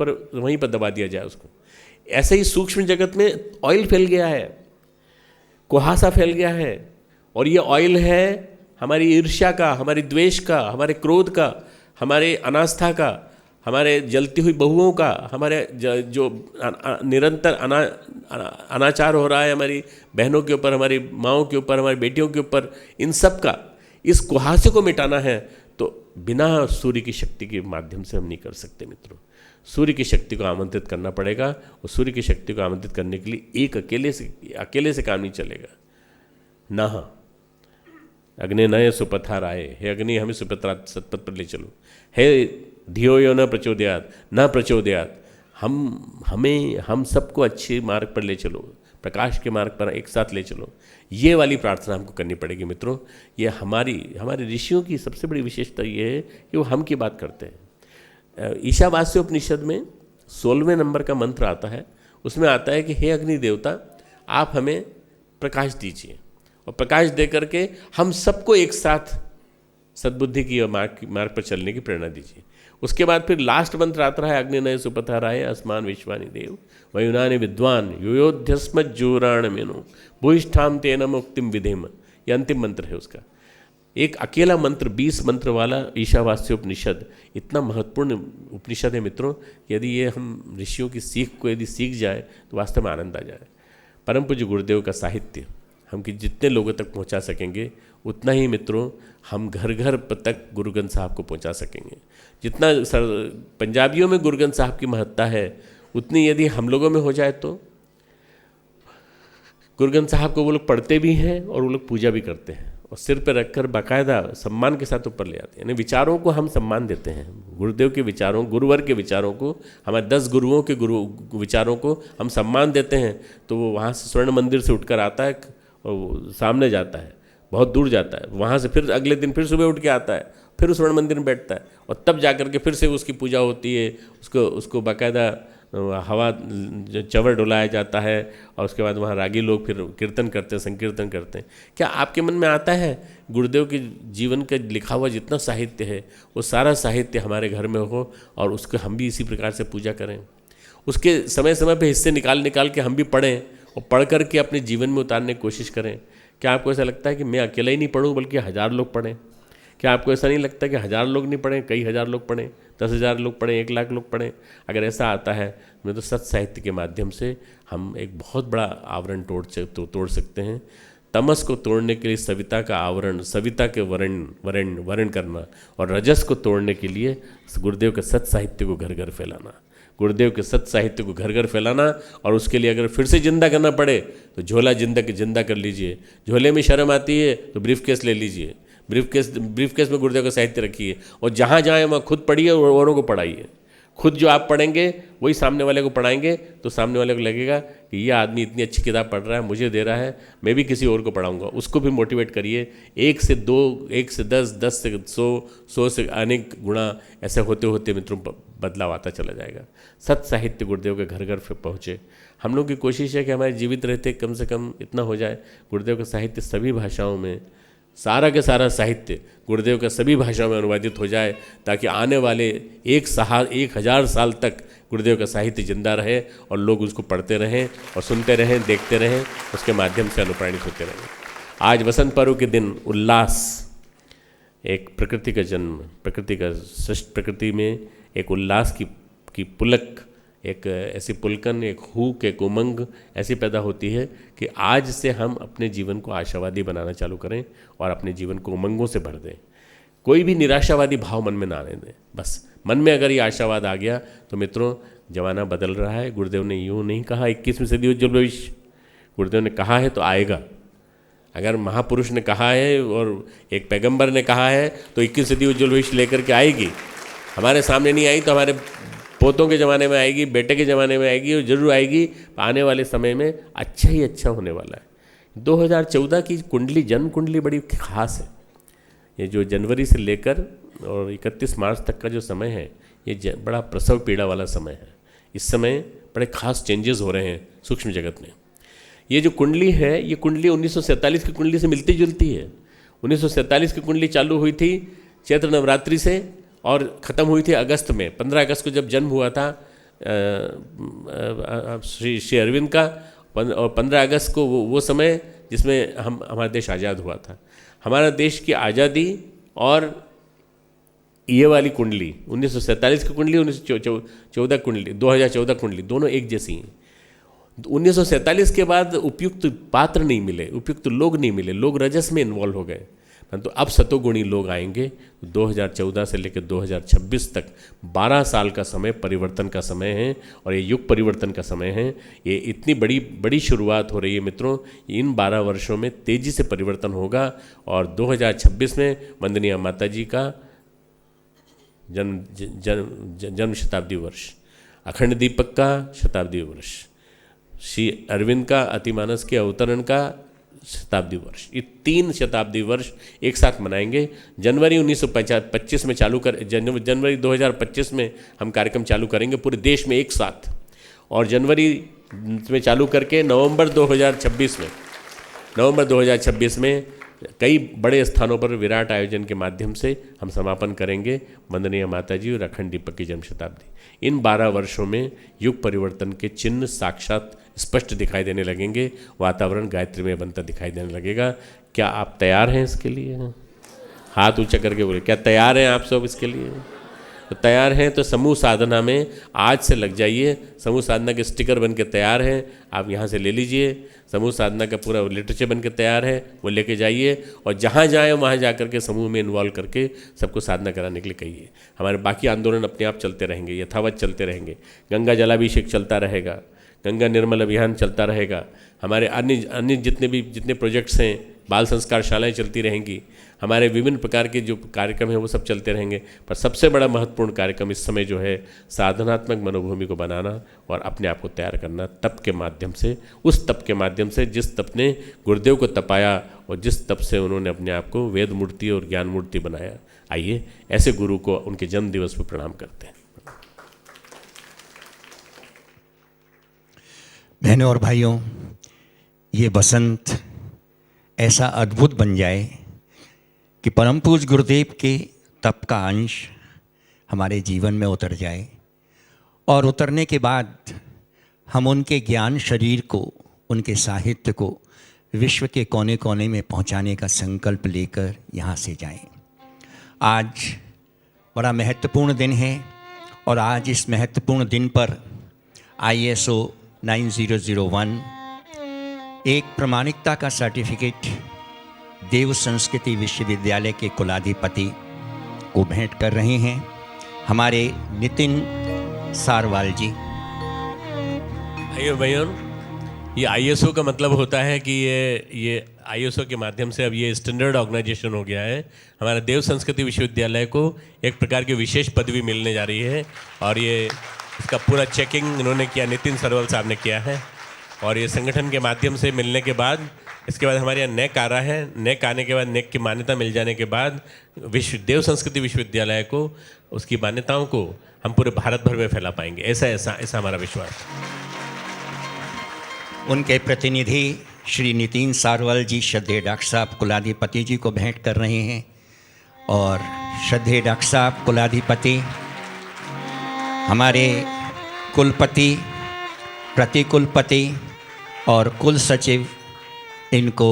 पर दबा दिया जाए उसको। ऐसे ही सूक्ष्म जगत में ऑयल फैल गया है, कुहासा फैल गया है, और ये ऑयल है हमारी ईर्ष्या का, हमारे द्वेष का, हमारे क्रोध का, हमारे अनास्था का, हमारे जलती हुई बहुओं का, हमारे जो निरंतर अनाचार हो रहा है हमारी बहनों के ऊपर, हमारी माँओं के ऊपर, हमारी बेटियों के ऊपर, इन सब का, इस कुहासे को मिटाना है तो बिना सूर्य की शक्ति के माध्यम से हम नहीं कर सकते मित्रों। सूर्य की शक्ति को आमंत्रित करना पड़ेगा, और सूर्य की शक्ति को आमंत्रित करने के लिए एक अकेले से काम नहीं चलेगा। ना अग्नि नये सुपथार आए, हे अग्नि हमें सतपथ पर ले चलो, हे धियो यो न प्रचोदयात, न प्रचोदयात, हम सबको अच्छे मार्ग पर ले चलो, प्रकाश के मार्ग पर एक साथ ले चलो। ये वाली प्रार्थना हमको करनी पड़ेगी मित्रों। ये हमारे ऋषियों की सबसे बड़ी विशेषता ये है कि वो हम की बात करते हैं। ईशावास्य उपनिषद में 16वें नंबर का मंत्र आता है, उसमें आता है कि हे अग्नि देवता, आप हमें प्रकाश दीजिए, और प्रकाश दे करके हम सबको एक साथ सद्बुद्धि की मार्ग पर चलने की प्रेरणा दीजिए। उसके बाद फिर लास्ट मंत्र आता है, अग्नि नये सुपथाराय अस्मान विश्वानि देव वयुनानि विद्वान योयोध्यस्म जोराण मेनो भूयिष्ठाम तेन मुक्तिम विधेम। यह अंतिम मंत्र है उसका। एक अकेला मंत्र 20 मंत्र वाला ईशावास्य उपनिषद इतना महत्वपूर्ण उपनिषद है मित्रों। यदि ये हम ऋषियों की सीख को यदि सीख जाए तो वास्तव में आनंद आ जाए। परम पूज्य गुरुदेव का साहित्य हम कि जितने लोगों तक पहुंचा सकेंगे उतना ही मित्रों हम घर घर तक गुरु ग्रंथ साहब को पहुंचा सकेंगे। जितना पंजाबियों में गुरु ग्रंथ साहब की महत्ता है उतनी यदि हम लोगों में हो जाए तो गुरु ग्रंथ साहब को वो लोग पढ़ते भी हैं और वो लोग पूजा भी करते हैं और सिर पर रखकर बाकायदा सम्मान के साथ ऊपर ले आते हैं। यानी विचारों को हम सम्मान देते हैं, गुरुदेव के विचारों, गुरुवर के विचारों को, हमारे 10 गुरुओं के विचारों को हम सम्मान देते हैं। तो वो वहाँ से स्वर्ण मंदिर से उठकर आता है और सामने जाता है, बहुत दूर जाता है, वहाँ से फिर अगले दिन फिर सुबह उठ के आता है, फिर उस स्वर्ण मंदिर में बैठता है और तब जा कर के फिर से उसकी पूजा होती है। उसको बाकायदा हवा चवर डुलाया जाता है और उसके बाद वहाँ रागी लोग फिर कीर्तन करते हैं, संकीर्तन करते हैं। क्या आपके मन में आता है गुरुदेव के जीवन का लिखा हुआ जितना साहित्य है वो सारा साहित्य हमारे घर में हो और उसको हम भी इसी प्रकार से पूजा करें, उसके समय समय पे हिस्से निकाल के हम भी पढ़ें और पढ़ कर के अपने जीवन में उतारने की कोशिश करें? क्या आपको ऐसा लगता है कि मैं अकेला ही नहीं पढ़ूँ बल्कि 1000 लोग पढ़ें? क्या आपको ऐसा नहीं लगता कि 1000 लोग नहीं पढ़ें, कई हज़ार लोग पढ़ें, 10,000 लोग पढ़ें, 1 लाख लोग पढ़ें? अगर ऐसा आता है तो सत साहित्य के माध्यम से हम एक बहुत बड़ा आवरण तोड़ सकते हैं। तमस को तोड़ने के लिए सविता का आवरण, सविता के वर्ण करना, और रजस को तोड़ने के लिए गुरुदेव के सत साहित्य को घर घर फैलाना, गुरुदेव के सत्य साहित्य को घर घर फैलाना, और उसके लिए अगर फिर से जिंदा करना पड़े तो झोला जिंदा कर लीजिए। झोले में शर्म आती है तो ब्रीफकेस ले लीजिए, ब्रीफकेस में गुरुदेव का साहित्य रखिए, और जहाँ जाए वहाँ खुद पढ़िए और औरों को पढ़ाइए। खुद जो आप पढ़ेंगे वही सामने वाले को पढ़ाएंगे, तो सामने वाले को लगेगा कि ये आदमी इतनी अच्छी किताब पढ़ रहा है, मुझे दे रहा है, मैं भी किसी और को पढ़ाऊंगा। उसको भी मोटिवेट करिए। 1 से 2, 1 से 10, 10 से 100, 100 से अनेक गुणा, ऐसे होते होते मित्रों बदलाव आता चला जाएगा। सत्य साहित्य गुरुदेव के घर घर पे पहुँचे। हम लोग की कोशिश है कि हमारे जीवित रहते कम से कम इतना हो जाए, गुरुदेव का साहित्य सभी भाषाओं में, सारा के सारा साहित्य गुरुदेव का सभी भाषाओं में अनुवादित हो जाए, ताकि आने वाले 1000 साल तक गुरुदेव का साहित्य जिंदा रहे और लोग उसको पढ़ते रहें और सुनते रहें, देखते रहें, उसके माध्यम से अनुप्राणित होते रहें। आज वसंत पर्व के दिन उल्लास, एक प्रकृति का जन्म, प्रकृति का सृष्टि, प्रकृति में एक उल्लास की पुलक, एक ऐसी पुलकन, एक हूक, एक उमंग ऐसी पैदा होती है कि आज से हम अपने जीवन को आशावादी बनाना चालू करें और अपने जीवन को उमंगों से भर दें। कोई भी निराशावादी भाव मन में ना आने दें। बस मन में अगर ये आशावाद आ गया तो मित्रों जमाना बदल रहा है। गुरुदेव ने यूँ नहीं कहा 21वीं सदी उज्जवल भविष्य, गुरुदेव ने कहा है तो आएगा। अगर महापुरुष ने कहा है और एक पैगंबर ने कहा है तो 21वीं सदी उज्जवल भविष्य लेकर के आएगी। हमारे सामने नहीं आई तो हमारे पोतों के ज़माने में आएगी, बेटे के ज़माने में आएगी, और जरूर आएगी। आने वाले समय में अच्छा ही अच्छा होने वाला है। 2014 की कुंडली, जन्म कुंडली बड़ी खास है। ये जो जनवरी से लेकर और 31 मार्च तक का जो समय है, ये बड़ा प्रसव पीड़ा वाला समय है। इस समय बड़े खास चेंजेस हो रहे हैं सूक्ष्म जगत में। ये जो कुंडली है, ये कुंडली 1947 की कुंडली से मिलती जुलती है। 1947 की कुंडली चालू हुई थी चैत्र नवरात्रि से और ख़त्म हुई थी अगस्त में। 15 अगस्त को जब जन्म हुआ था श्री अरविंद का, और 15 अगस्त को वो समय जिसमें हमारा देश आज़ाद हुआ था। हमारा देश की आज़ादी और ये वाली कुंडली 1947 की कुंडली, 1914 कुंडली, 2014 कुंडली, दोनों एक जैसी हैं। 1947 के बाद उपयुक्त पात्र नहीं मिले, उपयुक्त लोग नहीं मिले, लोग रजस में इन्वॉल्व हो गए। परंतु अब सतोगुणी लोग आएंगे। 2014 से लेकर 2026 तक 12 साल का समय परिवर्तन का समय है, और ये युग परिवर्तन का समय है। ये इतनी बड़ी शुरुआत हो रही है मित्रों। इन 12 वर्षों में तेज़ी से परिवर्तन होगा, और 2026 में वंदनीय माता जी का जन्म शताब्दी वर्ष, अखंड दीपक का शताब्दी वर्ष, श्री अरविंद का अतिमानस के अवतरण का शताब्दी वर्ष, ये 3 शताब्दी वर्ष एक साथ मनाएंगे। जनवरी 1925 में जनवरी 2025 में हम कार्यक्रम चालू करेंगे पूरे देश में एक साथ, और जनवरी में चालू करके नवंबर 2026 में कई बड़े स्थानों पर विराट आयोजन के माध्यम से हम समापन करेंगे वंदनीय माता जी और अखंड दीपक की जन्म शताब्दी। इन 12 वर्षों में युग परिवर्तन के चिन्ह साक्षात स्पष्ट दिखाई देने लगेंगे। वातावरण गायत्रीमय बनता दिखाई देने लगेगा। क्या आप तैयार हैं इसके लिए? हाथ ऊंचा करके बोले, क्या तैयार हैं आप सब इसके लिए? तो तैयार हैं तो समूह साधना में आज से लग जाइए। समूह साधना के स्टिकर बन के तैयार हैं, आप यहाँ से ले लीजिए। समूह साधना का पूरा लिटरेचर बन के तैयार है, वो लेके जाइए, और जहाँ जाए वहाँ जा करके समूह में इन्वॉल्व करके सबको साधना कराने के लिए कहिए। हमारे बाकी आंदोलन अपने आप चलते रहेंगे, यथावत चलते रहेंगे। गंगा जलाभिषेक चलता रहेगा, गंगा निर्मल अभियान चलता रहेगा। हमारे अन्य जितने प्रोजेक्ट्स हैं, बाल संस्कार शालाएँ चलती रहेंगी। हमारे विभिन्न प्रकार के जो कार्यक्रम हैं वो सब चलते रहेंगे। पर सबसे बड़ा महत्वपूर्ण कार्यक्रम इस समय जो है साधनात्मक मनोभूमि को बनाना और अपने आप को तैयार करना, तप के माध्यम से। उस तप के माध्यम से जिस तप ने गुरुदेव को तपाया और जिस तप से उन्होंने अपने आप को वेद मूर्ति और ज्ञान मूर्ति बनाया। आइए ऐसे गुरु को उनके जन्म दिवस पर प्रणाम करते हैं। बहनों और भाइयों, ये बसंत ऐसा अद्भुत बन जाए कि परम पूज्य गुरुदेव के तप का अंश हमारे जीवन में उतर जाए, और उतरने के बाद हम उनके ज्ञान शरीर को, उनके साहित्य को विश्व के कोने कोने में पहुंचाने का संकल्प लेकर यहाँ से जाएं। आज बड़ा महत्वपूर्ण दिन है, और आज इस महत्वपूर्ण दिन पर ISO 9001 एक प्रमाणिकता का सर्टिफिकेट देव संस्कृति विश्वविद्यालय के कुलाधिपति को भेंट कर रहे हैं। हमारे नितिन सारवाल जी। भाइयों बहनों, ये ISO का मतलब होता है कि ये ISO के माध्यम से अब ये स्टैंडर्ड ऑर्गेनाइजेशन हो गया है। हमारा देव संस्कृति विश्वविद्यालय को एक प्रकार की विशेष पदवी मिलने जा रही है और ये इसका पूरा चेकिंग इन्होंने किया, नितिन सरवल साहब ने किया है। और ये संगठन के माध्यम से मिलने के बाद इसके बाद हमारे यहाँ नेक आ रहा है। नेक आने के बाद, नेक की मान्यता मिल जाने के बाद देव संस्कृति विश्वविद्यालय को, उसकी मान्यताओं को हम पूरे भारत भर में फैला पाएंगे। ऐसा हमारा विश्वास है। उनके प्रतिनिधि श्री नितिन सारवल जी श्रद्धेय डॉक्टर साहब कुलाधिपति जी को भेंट कर रहे हैं। और श्रद्धेय डॉक्टर साहब कुलाधिपति हमारे कुलपति, प्रतिकुलपति और कुल सचिव इनको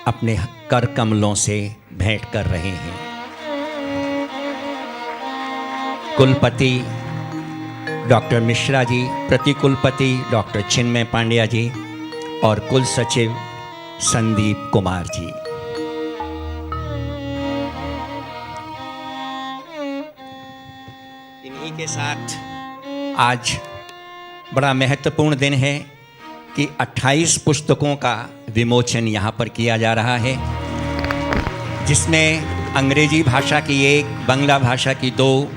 अपने कर कमलों से भेंट कर रहे हैं। कुलपति डॉक्टर मिश्रा जी, प्रतिकुलपति डॉक्टर चिन्मय पांड्या जी और कुल सचिव संदीप कुमार जी। इन्हीं के साथ आज बड़ा महत्वपूर्ण दिन है कि 28 पुस्तकों का विमोचन यहाँ पर किया जा रहा है, जिसमें अंग्रेजी भाषा की 1, बांग्ला भाषा की 2,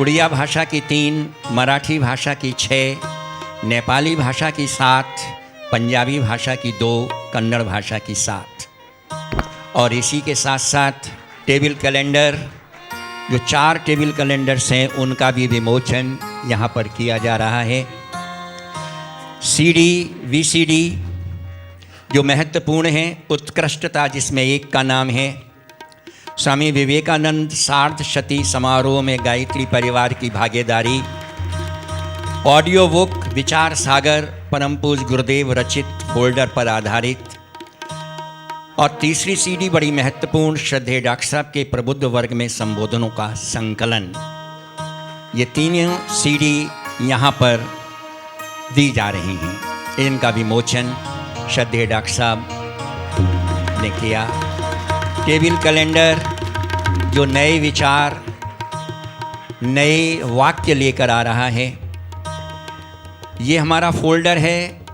उड़िया भाषा की 3, मराठी भाषा की 6, नेपाली भाषा की 7, पंजाबी भाषा की 2, कन्नड़ भाषा की 7। और इसी के साथ साथ टेबल कैलेंडर, जो 4 टेबल कैलेंडर्स हैं, उनका भी विमोचन यहाँ पर किया जा रहा है। CD, VCD जो महत्वपूर्ण हैं, उत्कृष्टता जिसमें एक का नाम है स्वामी विवेकानंद सार्ध शती समारोह में गायत्री परिवार की भागीदारी। ऑडियो बुक विचार सागर परम पूज्य गुरुदेव रचित फोल्डर पर आधारित। और तीसरी CD बड़ी महत्वपूर्ण, श्रद्धेय डॉक्टर साहब के प्रबुद्ध वर्ग में संबोधनों का संकलन। ये तीनों CD यहाँ पर दी जा रही हैं। इनका विमोचन श्रद्धेय डॉक्टर साहब ने किया। टेबल कैलेंडर जो नए विचार, नए वाक्य लेकर आ रहा है, ये हमारा फोल्डर है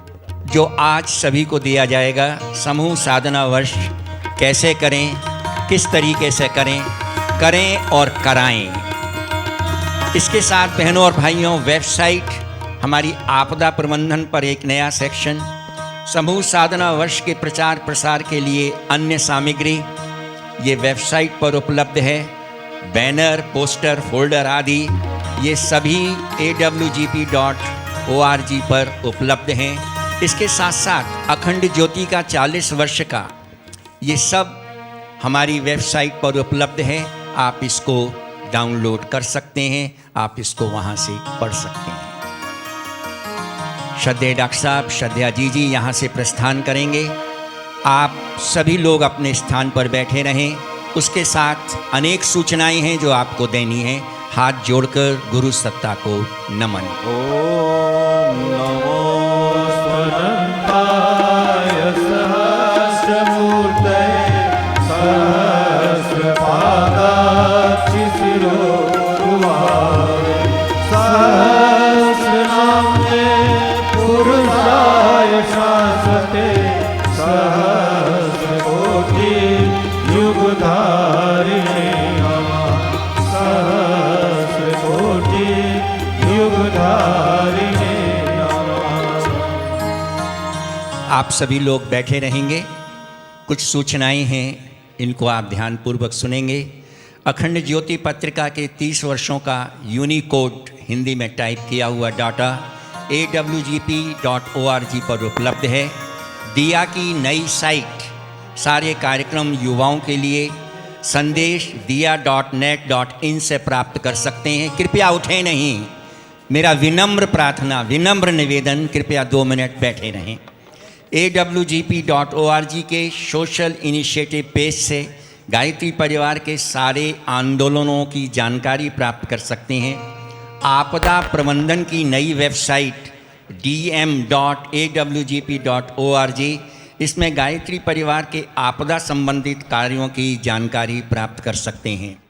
जो आज सभी को दिया जाएगा। समूह साधना वर्ष कैसे करें, किस तरीके से करें और कराएं। इसके साथ बहनों और भाइयों, वेबसाइट हमारी आपदा प्रबंधन पर एक नया सेक्शन, समूह साधना वर्ष के प्रचार प्रसार के लिए अन्य सामग्री, ये वेबसाइट पर उपलब्ध है। बैनर, पोस्टर, फोल्डर आदि ये सभी awgp.org पर उपलब्ध हैं। इसके साथ साथ अखंड ज्योति का 40 वर्ष का ये सब हमारी वेबसाइट पर उपलब्ध है। आप इसको डाउनलोड कर सकते हैं, आप इसको वहाँ से पढ़ सकते हैं। श्रद्धेय डॉक्टर साहब, श्रद्धा जी यहाँ से प्रस्थान करेंगे। आप सभी लोग अपने स्थान पर बैठे रहें। उसके साथ अनेक सूचनाएं हैं जो आपको देनी है। हाथ जोड़कर गुरु सत्ता को नमन। ओम नमो स्वनंताय सहस्रमूर्तये सहस्रपादाक्षि शिरोरुहाय सहस्रनाम्ने पुरुषाय शाश्वते सहस्रकोटि युगधारिणे नमः सहस्रकोटि युगधारिणे नमः। आप सभी लोग बैठे रहेंगे। कुछ सूचनाएं हैं, इनको आप ध्यानपूर्वक सुनेंगे। अखंड ज्योति पत्रिका के 30 वर्षों का यूनिकोड हिंदी में टाइप किया हुआ डाटा awgp.org पर उपलब्ध है। दिया की नई साइट, सारे कार्यक्रम युवाओं के लिए संदेश diya.net.in से प्राप्त कर सकते हैं। कृपया उठें नहीं, मेरा विनम्र प्रार्थना, विनम्र निवेदन, कृपया 2 मिनट बैठे रहें। awgp.org के सोशल इनिशिएटिव पेज से गायत्री परिवार के सारे आंदोलनों की जानकारी प्राप्त कर सकते हैं। आपदा प्रबंधन की नई वेबसाइट dm.awgp.org, इसमें गायत्री परिवार के आपदा संबंधित कार्यों की जानकारी प्राप्त कर सकते हैं।